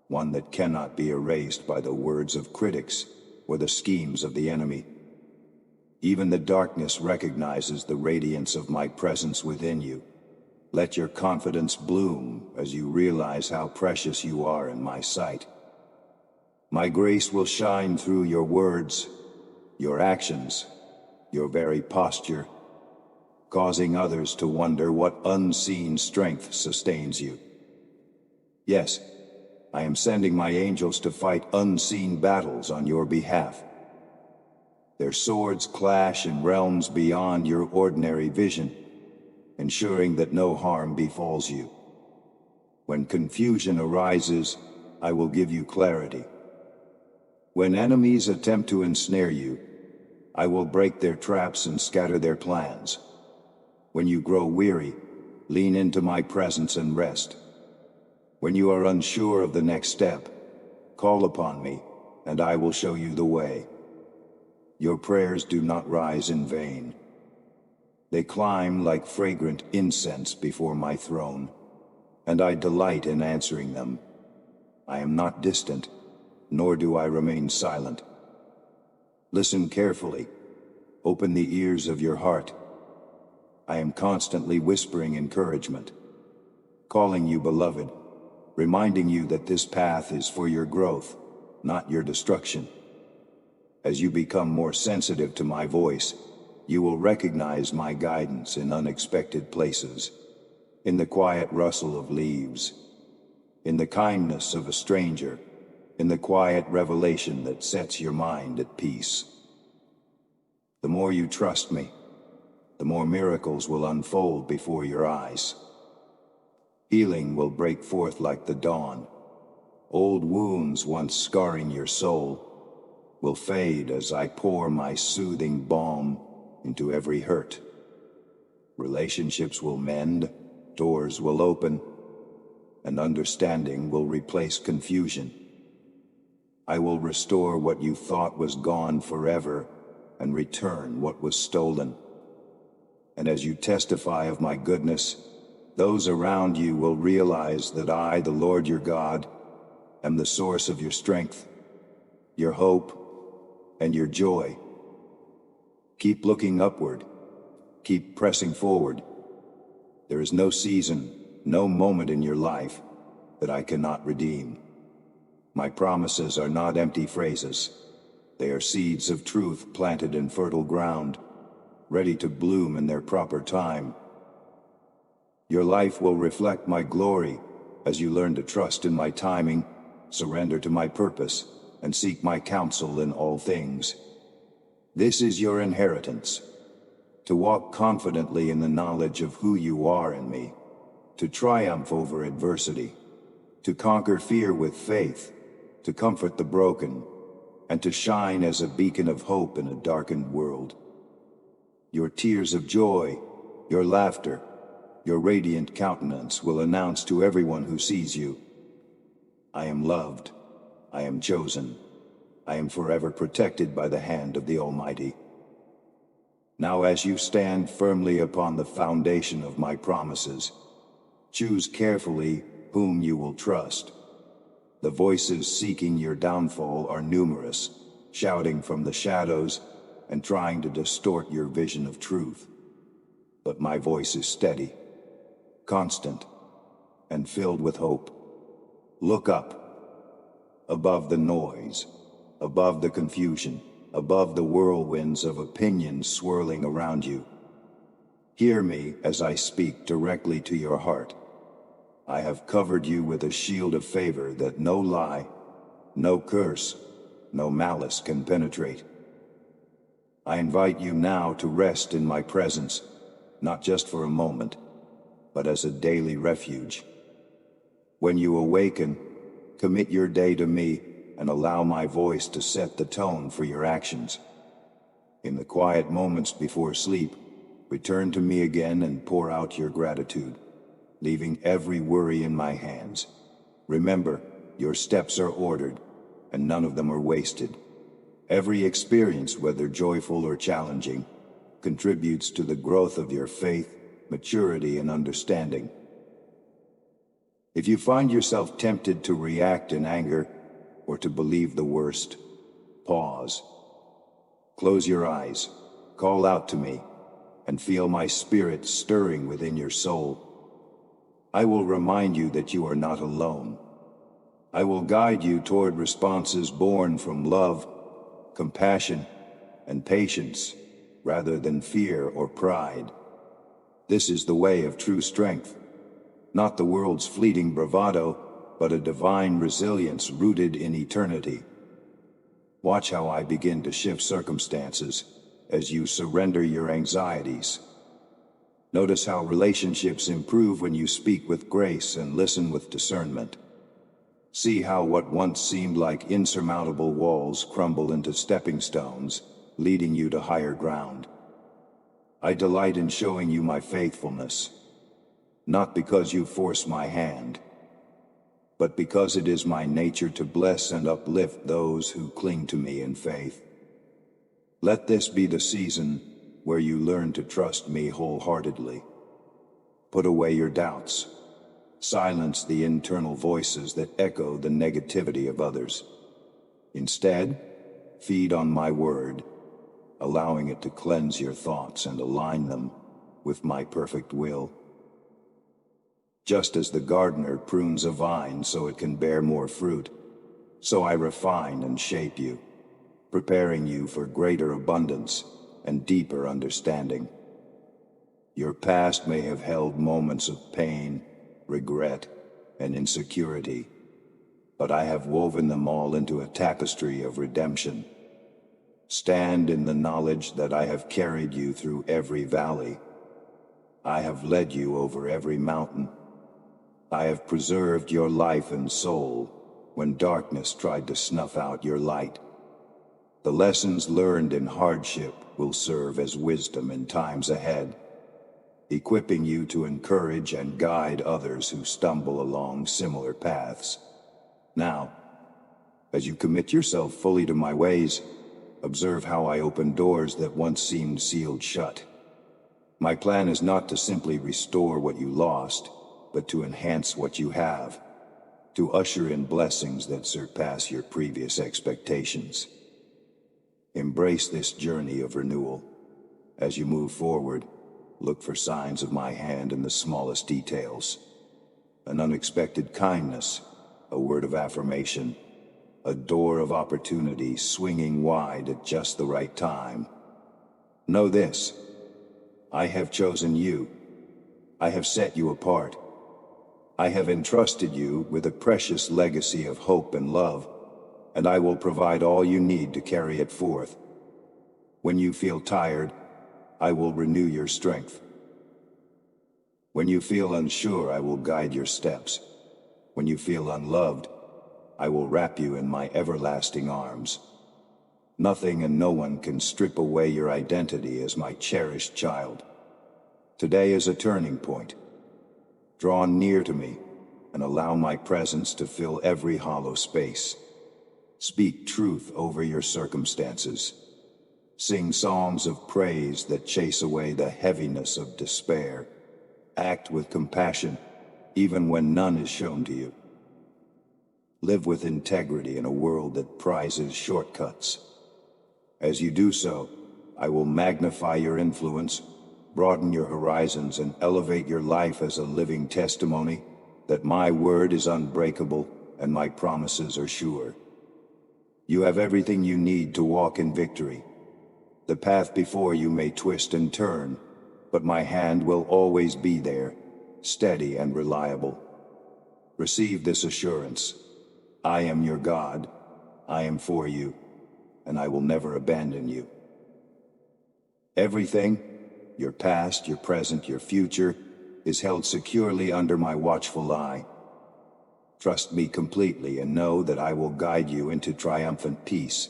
one that cannot be erased by the words of critics or the schemes of the enemy. Even the darkness recognizes the radiance of my presence within you. Let your confidence bloom as you realize how precious you are in my sight. My grace will shine through your words, your actions, your very posture, causing others to wonder what unseen strength sustains you. Yes, I am sending my angels to fight unseen battles on your behalf. Their swords clash in realms beyond your ordinary vision, ensuring that no harm befalls you. When confusion arises, I will give you clarity. When enemies attempt to ensnare you, I will break their traps and scatter their plans. When you grow weary, lean into my presence and rest. When you are unsure of the next step, call upon me, and I will show you the way. Your prayers do not rise in vain. They climb like fragrant incense before my throne, and I delight in answering them. I am not distant, nor do I remain silent. Listen carefully. Open the ears of your heart. I am constantly whispering encouragement, calling you beloved, reminding you that this path is for your growth, not your destruction. As you become more sensitive to my voice, you will recognize my guidance in unexpected places, in the quiet rustle of leaves, in the kindness of a stranger, in the quiet revelation that sets your mind at peace. The more you trust me, the more miracles will unfold before your eyes. Healing will break forth like the dawn. Old wounds once scarring your soul will fade as I pour my soothing balm into every hurt. Relationships will mend, doors will open, and understanding will replace confusion. I will restore what you thought was gone forever and return what was stolen. And as you testify of my goodness, those around you will realize that I, the Lord your God, am the source of your strength, your hope, and your joy. Keep looking upward. Keep pressing forward. There is no season, no moment in your life that I cannot redeem. My promises are not empty phrases. They are seeds of truth planted in fertile ground, ready to bloom in their proper time. Your life will reflect my glory as you learn to trust in my timing, surrender to my purpose, and seek my counsel in all things. This is your inheritance, to walk confidently in the knowledge of who you are in me, to triumph over adversity, to conquer fear with faith, to comfort the broken, and to shine as a beacon of hope in a darkened world. Your tears of joy, your laughter, your radiant countenance will announce to everyone who sees you, I am loved, I am chosen, I am forever protected by the hand of the Almighty. Now as you stand firmly upon the foundation of my promises, choose carefully whom you will trust. The voices seeking your downfall are numerous, shouting from the shadows and trying to distort your vision of truth. But my voice is steady, constant, and filled with hope. Look up, above the noise, above the confusion, above the whirlwinds of opinions swirling around you. Hear me as I speak directly to your heart. I have covered you with a shield of favor that no lie, no curse, no malice can penetrate. I invite you now to rest in my presence, not just for a moment, but as a daily refuge. When you awaken, commit your day to me and allow my voice to set the tone for your actions. In the quiet moments before sleep, return to me again and pour out your gratitude, leaving every worry in my hands. Remember, your steps are ordered, and none of them are wasted. Every experience, whether joyful or challenging, contributes to the growth of your faith, maturity, and understanding. If you find yourself tempted to react in anger or to believe the worst, pause. Close your eyes, call out to me, and feel my spirit stirring within your soul. I will remind you that you are not alone. I will guide you toward responses born from love, compassion, and patience, rather than fear or pride. This is the way of true strength, not the world's fleeting bravado, but a divine resilience rooted in eternity. Watch how I begin to shift circumstances as you surrender your anxieties. Notice how relationships improve when you speak with grace and listen with discernment. See how what once seemed like insurmountable walls crumble into stepping stones, leading you to higher ground. I delight in showing you my faithfulness, not because you force my hand, but because it is my nature to bless and uplift those who cling to me in faith. Let this be the season where you learn to trust me wholeheartedly. Put away your doubts. Silence the internal voices that echo the negativity of others. Instead, feed on my word, allowing it to cleanse your thoughts and align them with my perfect will. Just as the gardener prunes a vine so it can bear more fruit, so I refine and shape you, preparing you for greater abundance and deeper understanding. Your past may have held moments of pain, regret, and insecurity, but I have woven them all into a tapestry of redemption. Stand in the knowledge that I have carried you through every valley. I have led you over every mountain. I have preserved your life and soul when darkness tried to snuff out your light. The lessons learned in hardship will serve as wisdom in times ahead, equipping you to encourage and guide others who stumble along similar paths. Now, as you commit yourself fully to my ways, observe how I open doors that once seemed sealed shut. My plan is not to simply restore what you lost, but to enhance what you have, to usher in blessings that surpass your previous expectations. Embrace this journey of renewal. As you move forward, look for signs of my hand in the smallest details. An unexpected kindness, a word of affirmation, a door of opportunity swinging wide at just the right time. Know this: I have chosen you. I have set you apart. I have entrusted you with a precious legacy of hope and love, and I will provide all you need to carry it forth. When you feel tired, I will renew your strength. When you feel unsure, I will guide your steps. When you feel unloved, I will wrap you in my everlasting arms. Nothing and no one can strip away your identity as my cherished child. Today is a turning point. Draw near to me and allow my presence to fill every hollow space. Speak truth over your circumstances. Sing songs of praise that chase away the heaviness of despair. Act with compassion, even when none is shown to you. Live with integrity in a world that prizes shortcuts. As you do so, I will magnify your influence, broaden your horizons, and elevate your life as a living testimony that my word is unbreakable and my promises are sure. You have everything you need to walk in victory. The path before you may twist and turn, but my hand will always be there, steady and reliable. Receive this assurance. I am your God, I am for you, and I will never abandon you. Everything, your past, your present, your future, is held securely under my watchful eye. Trust me completely and know that I will guide you into triumphant peace.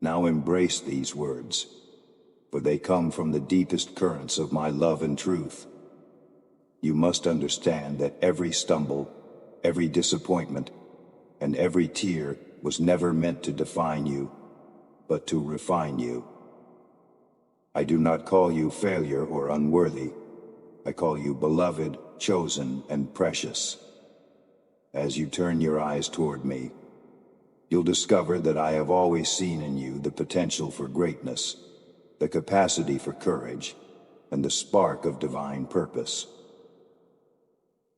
Now embrace these words, for they come from the deepest currents of my love and truth. You must understand that every stumble, every disappointment, and every tear was never meant to define you, but to refine you. I do not call you failure or unworthy. I call you beloved, chosen, and precious. As you turn your eyes toward me, you'll discover that I have always seen in you the potential for greatness, the capacity for courage, and the spark of divine purpose.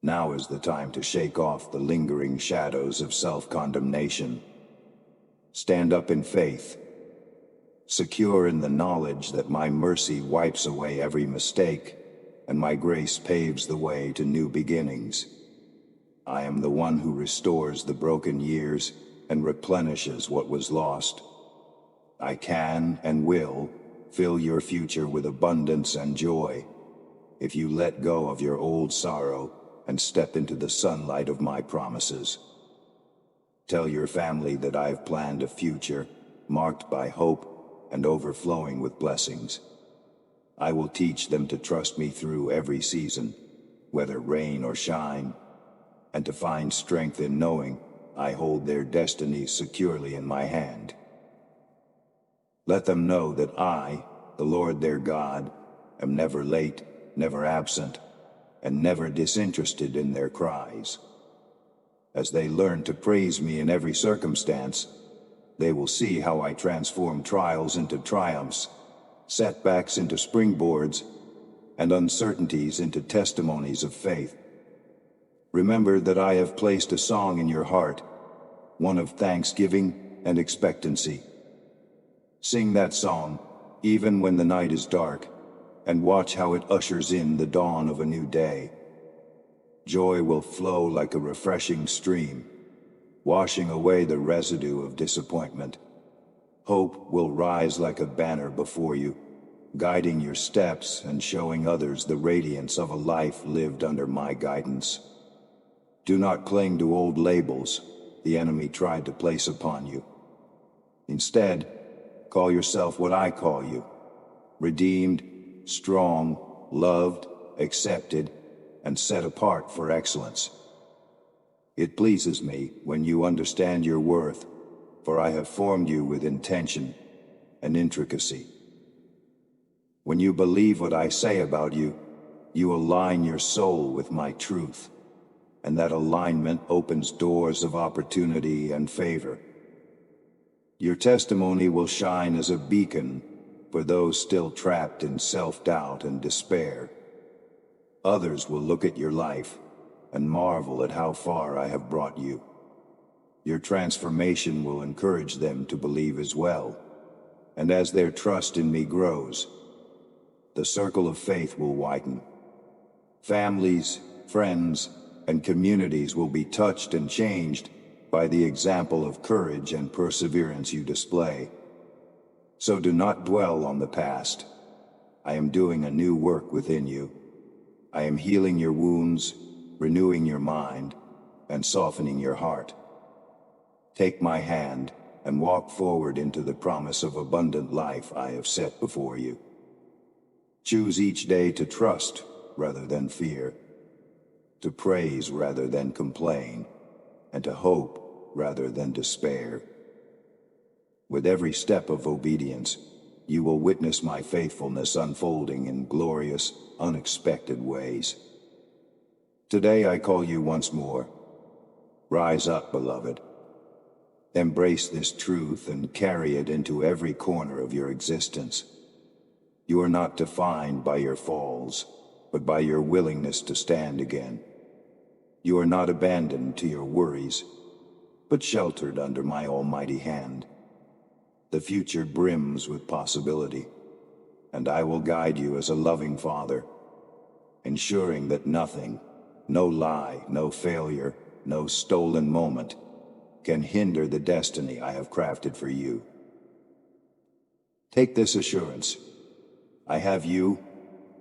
Now is the time to shake off the lingering shadows of self-condemnation. Stand up in faith, secure in the knowledge that my mercy wipes away every mistake, and my grace paves the way to new beginnings. I am the one who restores the broken years and replenishes what was lost. I can and will fill your future with abundance and joy if you let go of your old sorrow and step into the sunlight of my promises. Tell your family that I've planned a future marked by hope and overflowing with blessings. I will teach them to trust me through every season, whether rain or shine, and to find strength in knowing I hold their destinies securely in my hand. Let them know that I, the Lord their God, am never late, never absent, and never disinterested in their cries. As they learn to praise me in every circumstance, they will see how I transform trials into triumphs, setbacks into springboards, and uncertainties into testimonies of faith. Remember that I have placed a song in your heart, one of thanksgiving and expectancy. Sing that song, even when the night is dark, and watch how it ushers in the dawn of a new day. Joy will flow like a refreshing stream, washing away the residue of disappointment. Hope will rise like a banner before you, guiding your steps and showing others the radiance of a life lived under my guidance. Do not cling to old labels the enemy tried to place upon you. Instead, call yourself what I call you: redeemed, strong, loved, accepted, and set apart for excellence. It pleases me when you understand your worth, for I have formed you with intention and intricacy. When you believe what I say about you, you align your soul with my truth, and that alignment opens doors of opportunity and favor. Your testimony will shine as a beacon for those still trapped in self-doubt and despair. Others will look at your life and marvel at how far I have brought you. Your transformation will encourage them to believe as well, and as their trust in me grows, the circle of faith will widen. Families, friends, and communities will be touched and changed by the example of courage and perseverance you display. So do not dwell on the past. I am doing a new work within you. I am healing your wounds, renewing your mind, and softening your heart. Take my hand and walk forward into the promise of abundant life I have set before you. Choose each day to trust rather than fear, to praise rather than complain, and to hope rather than despair. With every step of obedience, you will witness my faithfulness unfolding in glorious, unexpected ways. Today I call you once more. Rise up, beloved. Embrace this truth and carry it into every corner of your existence. You are not defined by your falls, but by your willingness to stand again. You are not abandoned to your worries, but sheltered under my almighty hand. The future brims with possibility, and I will guide you as a loving father, ensuring that nothing, no lie, no failure, no stolen moment, can hinder the destiny I have crafted for you. Take this assurance. I have you,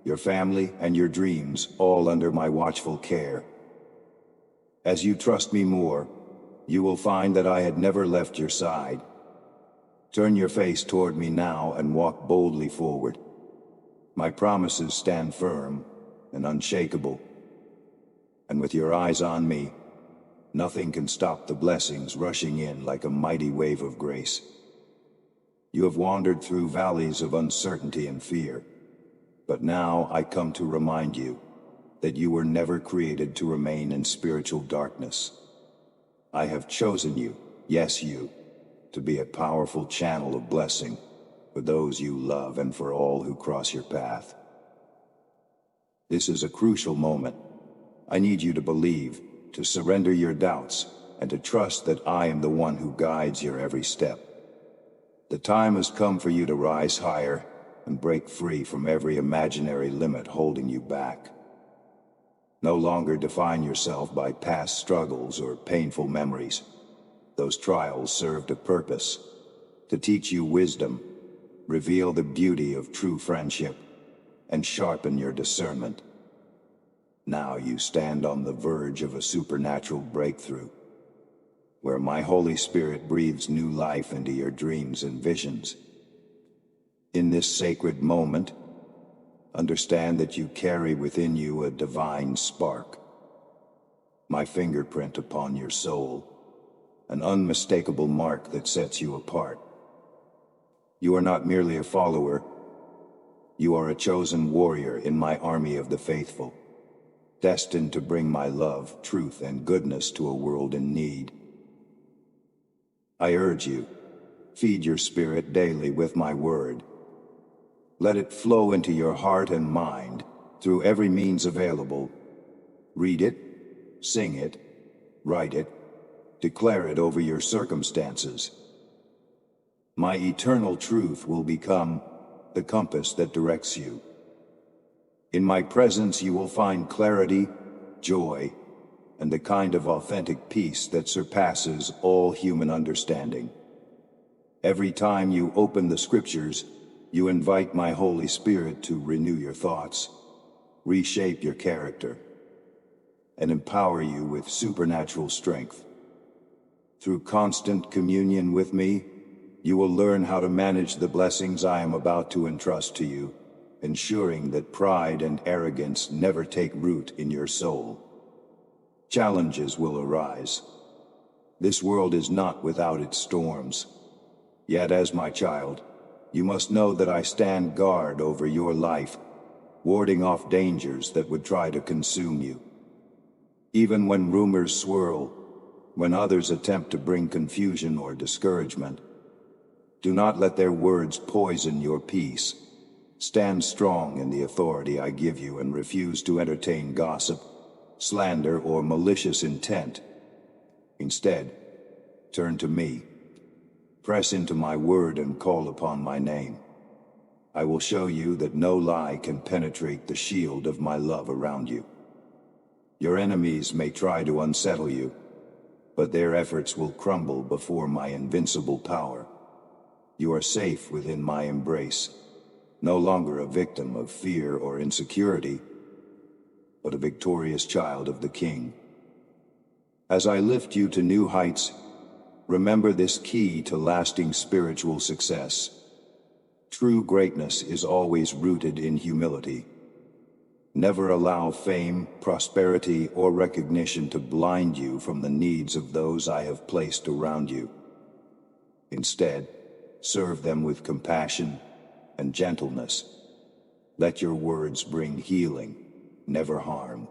your family, and your dreams all under my watchful care. As you trust me more, you will find that I had never left your side. Turn your face toward me now and walk boldly forward. My promises stand firm and unshakable, and with your eyes on me, nothing can stop the blessings rushing in like a mighty wave of grace. You have wandered through valleys of uncertainty and fear, but now I come to remind you that you were never created to remain in spiritual darkness. I have chosen you, yes you, to be a powerful channel of blessing for those you love and for all who cross your path. This is a crucial moment. I need you to believe, to surrender your doubts, and to trust that I am the one who guides your every step. The time has come for you to rise higher and break free from every imaginary limit holding you back. No longer define yourself by past struggles or painful memories. Those trials served a purpose, to teach you wisdom, reveal the beauty of true friendship, and sharpen your discernment. Now you stand on the verge of a supernatural breakthrough, where my Holy Spirit breathes new life into your dreams and visions. In this sacred moment, understand that you carry within you a divine spark, my fingerprint upon your soul, an unmistakable mark that sets you apart. You are not merely a follower, you are a chosen warrior in my army of the faithful, destined to bring my love, truth, and goodness to a world in need. I urge you, feed your spirit daily with my word. Let it flow into your heart and mind through every means available. Read it, sing it, write it, declare it over your circumstances. My eternal truth will become the compass that directs you. In my presence you will find clarity, joy, and the kind of authentic peace that surpasses all human understanding. Every time you open the scriptures, you invite my Holy Spirit to renew your thoughts, reshape your character, and empower you with supernatural strength. Through constant communion with me, you will learn how to manage the blessings I am about to entrust to you, ensuring that pride and arrogance never take root in your soul. Challenges will arise. This world is not without its storms. Yet as my child, you must know that I stand guard over your life, warding off dangers that would try to consume you. Even when rumors swirl, when others attempt to bring confusion or discouragement, do not let their words poison your peace. Stand strong in the authority I give you and refuse to entertain gossip, slander, or malicious intent. Instead, turn to me. Press into my word and call upon my name. I will show you that no lie can penetrate the shield of my love around you. Your enemies may try to unsettle you, but their efforts will crumble before my invincible power. You are safe within my embrace, no longer a victim of fear or insecurity, but a victorious child of the King. As I lift you to new heights, remember this key to lasting spiritual success. True greatness is always rooted in humility. Never allow fame, prosperity, or recognition to blind you from the needs of those I have placed around you. Instead, serve them with compassion and gentleness. Let your words bring healing, never harm.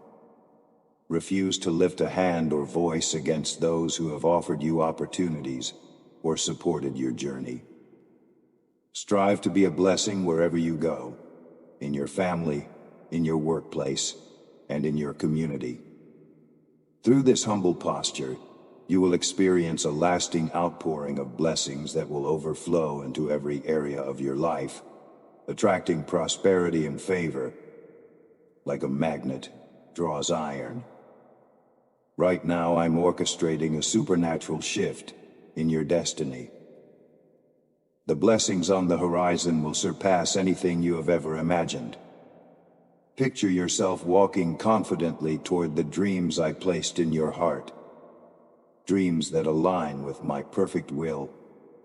Refuse to lift a hand or voice against those who have offered you opportunities or supported your journey. Strive to be a blessing wherever you go, in your family, in your workplace, and in your community. Through this humble posture, you will experience a lasting outpouring of blessings that will overflow into every area of your life, attracting prosperity and favor like a magnet draws iron. Right now, I'm orchestrating a supernatural shift in your destiny. The blessings on the horizon will surpass anything you have ever imagined. Picture yourself walking confidently toward the dreams I placed in your heart. Dreams that align with my perfect will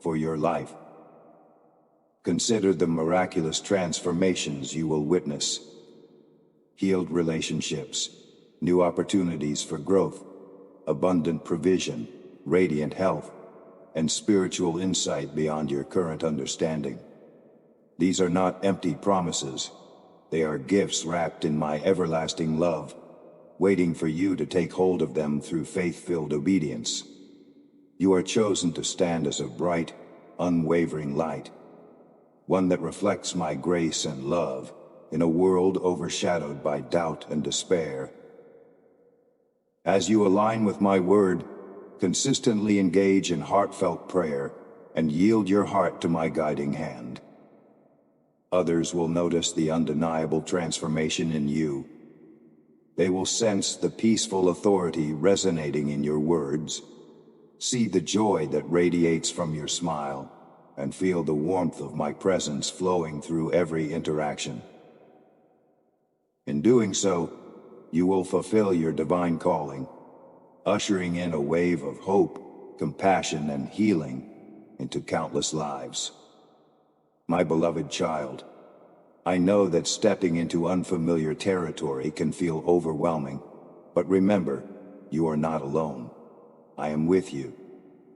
for your life. Consider the miraculous transformations you will witness. Healed relationships, new opportunities for growth, abundant provision, radiant health, and spiritual insight beyond your current understanding. These are not empty promises. They are gifts wrapped in my everlasting love, waiting for you to take hold of them through faith-filled obedience. You are chosen to stand as a bright, unwavering light, one that reflects my grace and love in a world overshadowed by doubt and despair. As you align with my word, consistently engage in heartfelt prayer and yield your heart to my guiding hand. Others will notice the undeniable transformation in you. They will sense the peaceful authority resonating in your words, See the joy that radiates from your smile, and feel the warmth of my presence flowing through every interaction. In doing so, you will fulfill your divine calling, ushering in a wave of hope, compassion, and healing into countless lives. My beloved child, I know that stepping into unfamiliar territory can feel overwhelming, but remember, you are not alone. I am with you,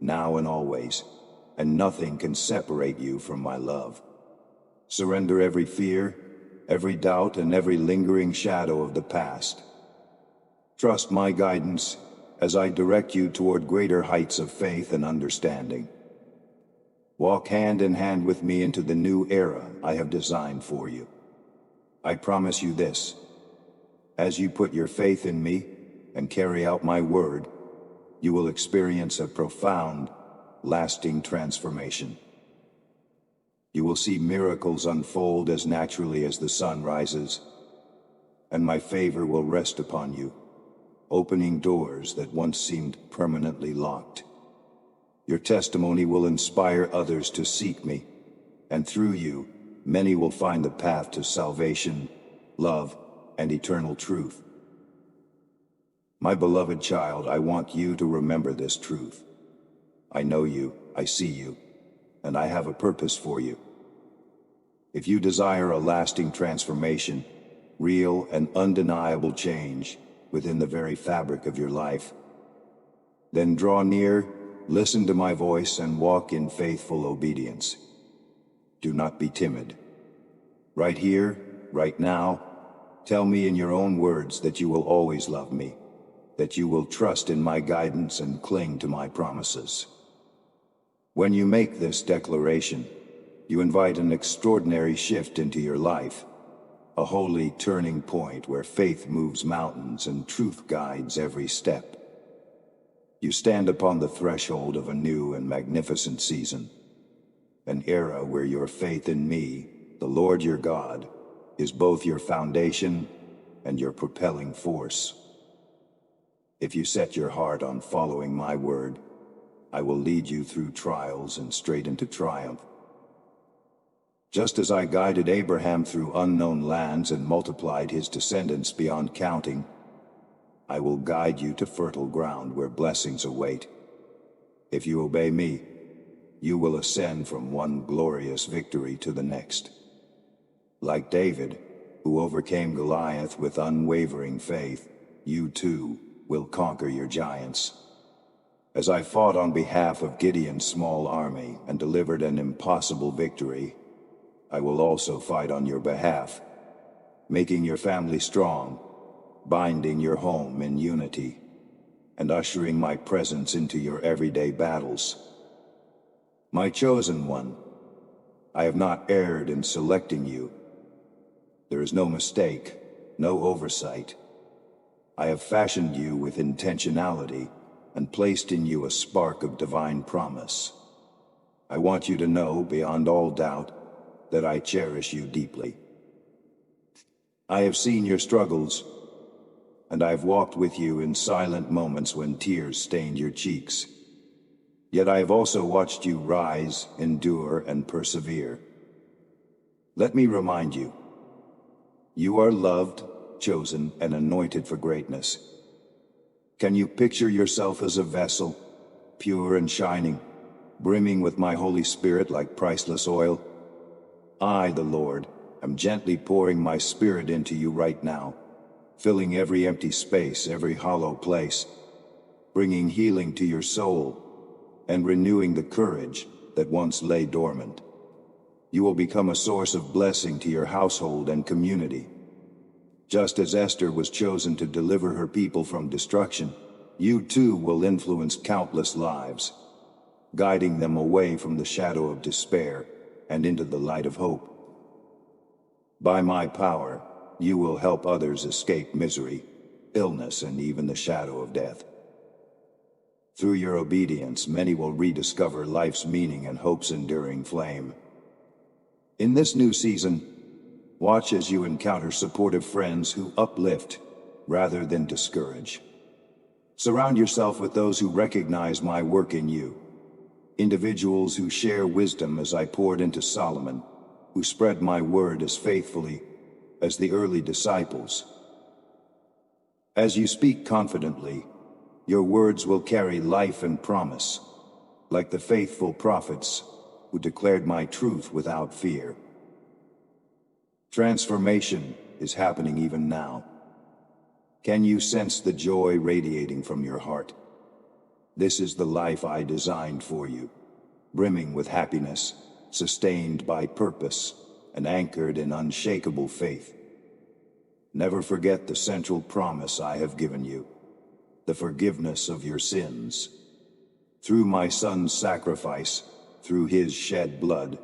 now and always, and nothing can separate you from my love. Surrender every fear, every doubt, and every lingering shadow of the past. Trust my guidance as I direct you toward greater heights of faith and understanding. Walk hand in hand with me into the new era I have designed for you. I promise you this: as you put your faith in me and carry out my word, you will experience a profound, lasting transformation. You will see miracles unfold as naturally as the sun rises, and my favor will rest upon you, opening doors that once seemed permanently locked. Your testimony will inspire others to seek me, and through you, many will find the path to salvation, love, and eternal truth. My beloved child, I want you to remember this truth. I know you, I see you, and I have a purpose for you. If you desire a lasting transformation, real and undeniable change within the very fabric of your life, then draw near, listen to my voice, and walk in faithful obedience. Do not be timid. Right here, right now, tell me in your own words that you will always love me, that you will trust in my guidance and cling to my promises. When you make this declaration, you invite an extraordinary shift into your life, a holy turning point where faith moves mountains and truth guides every step. You stand upon the threshold of a new and magnificent season, an era where your faith in me, the Lord your God, is both your foundation and your propelling force. If you set your heart on following my word, I will lead you through trials and straight into triumph. Just as I guided Abraham through unknown lands and multiplied his descendants beyond counting, I will guide you to fertile ground where blessings await. If you obey me, you will ascend from one glorious victory to the next. Like David, who overcame Goliath with unwavering faith, you too will conquer your giants. As I fought on behalf of Gideon's small army and delivered an impossible victory, I will also fight on your behalf, making your family strong, binding your home in unity, and ushering my presence into your everyday battles. My chosen one, I have not erred in selecting you. There is no mistake, no oversight. I have fashioned you with intentionality and placed in you a spark of divine promise. I want you to know beyond all doubt that I cherish you deeply. I have seen your struggles, and I've walked with you in silent moments when tears stained your cheeks. Yet I have also watched you rise, endure, and persevere. Let me remind you, you are loved, chosen, and anointed for greatness. Can you picture yourself as a vessel, pure and shining, brimming with my Holy Spirit like priceless oil? I, the Lord, am gently pouring my Spirit into you right now, filling every empty space, every hollow place, bringing healing to your soul, and renewing the courage that once lay dormant. You will become a source of blessing to your household and community. Just as Esther was chosen to deliver her people from destruction, you too will influence countless lives, guiding them away from the shadow of despair and into the light of hope. By my power, you will help others escape misery, illness, and even the shadow of death. Through your obedience, many will rediscover life's meaning and hope's enduring flame. In this new season, watch as you encounter supportive friends who uplift rather than discourage. Surround yourself with those who recognize my work in you. Individuals who share wisdom as I poured into Solomon, who spread my word as faithfully as the early disciples. As you speak confidently, your words will carry life and promise, like the faithful prophets who declared my truth without fear. Transformation is happening even now. Can you sense the joy radiating from your heart? This is the life I designed for you, brimming with happiness, sustained by purpose, and anchored in unshakable faith. Never forget the central promise I have given you, the forgiveness of your sins. Through my Son's sacrifice, through his shed blood,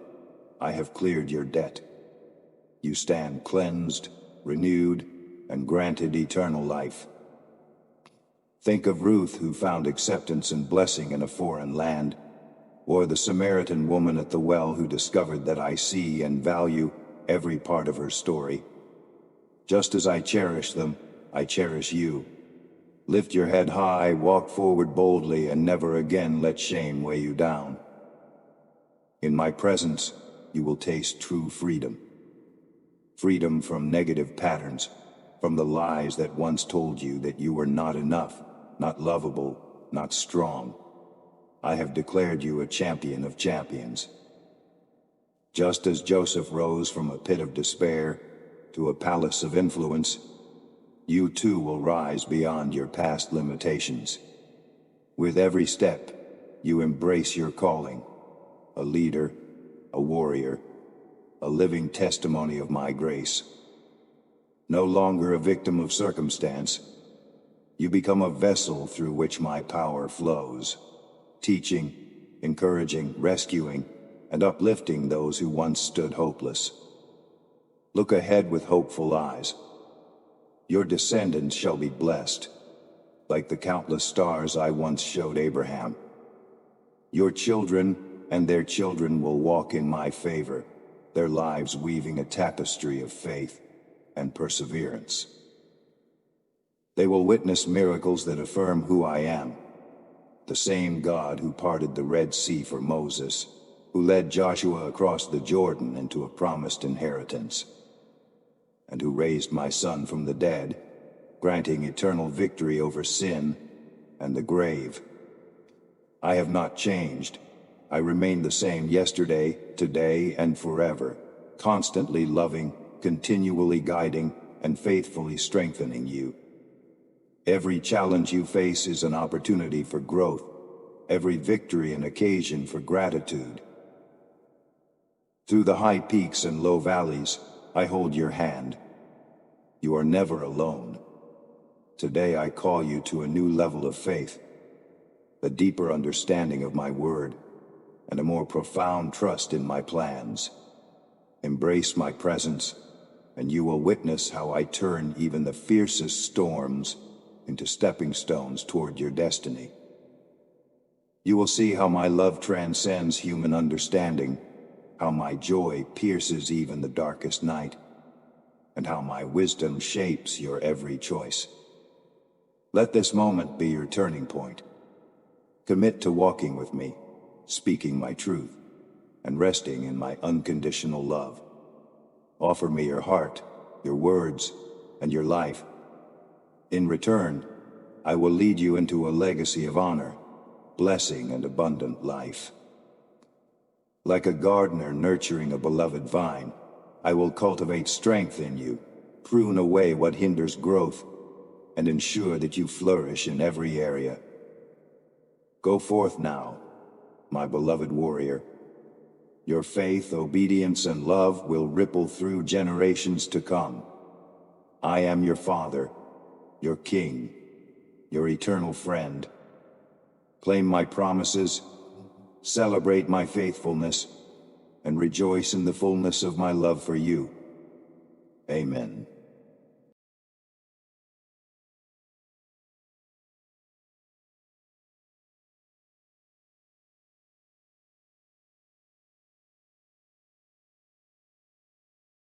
I have cleared your debt. You stand cleansed, renewed, and granted eternal life. Think of Ruth, who found acceptance and blessing in a foreign land, or the Samaritan woman at the well who discovered that I see and value every part of her story. Just as I cherish them, I cherish you. Lift your head high, walk forward boldly, and never again let shame weigh you down. In my presence, you will taste true freedom. Freedom from negative patterns, from the lies that once told you that you were not enough, not lovable, not strong. I have declared you a champion of champions. Just as Joseph rose from a pit of despair to a palace of influence, you too will rise beyond your past limitations. With every step, you embrace your calling, a leader, a warrior, a living testimony of my grace. No longer a victim of circumstance, you become a vessel through which my power flows, teaching, encouraging, rescuing, and uplifting those who once stood hopeless. Look ahead with hopeful eyes. Your descendants shall be blessed, like the countless stars I once showed Abraham. Your children and their children will walk in my favor, their lives weaving a tapestry of faith and perseverance. They will witness miracles that affirm who I am, the same God who parted the Red Sea for Moses, who led Joshua across the Jordan into a promised inheritance, and who raised my Son from the dead, granting eternal victory over sin and the grave. I have not changed. I remain the same yesterday, today, and forever, constantly loving, continually guiding, and faithfully strengthening you. Every challenge you face is an opportunity for growth, every victory an occasion for gratitude. Through the high peaks and low valleys, I hold your hand. You are never alone. Today I call you to a new level of faith, a deeper understanding of my word, and a more profound trust in my plans. Embrace my presence, and you will witness how I turn even the fiercest storms into stepping stones toward your destiny. You will see how my love transcends human understanding, how my joy pierces even the darkest night, and how my wisdom shapes your every choice. Let this moment be your turning point. Commit to walking with me, speaking my truth, and resting in my unconditional love. Offer me your heart, your words, and your life. In return, I will lead you into a legacy of honor, blessing, and abundant life. Like a gardener nurturing a beloved vine, I will cultivate strength in you, prune away what hinders growth, and ensure that you flourish in every area. Go forth now, my beloved warrior. Your faith, obedience, and love will ripple through generations to come. I am your father, your king, your eternal friend. Claim my promises, celebrate my faithfulness, and rejoice in the fullness of my love for you. Amen.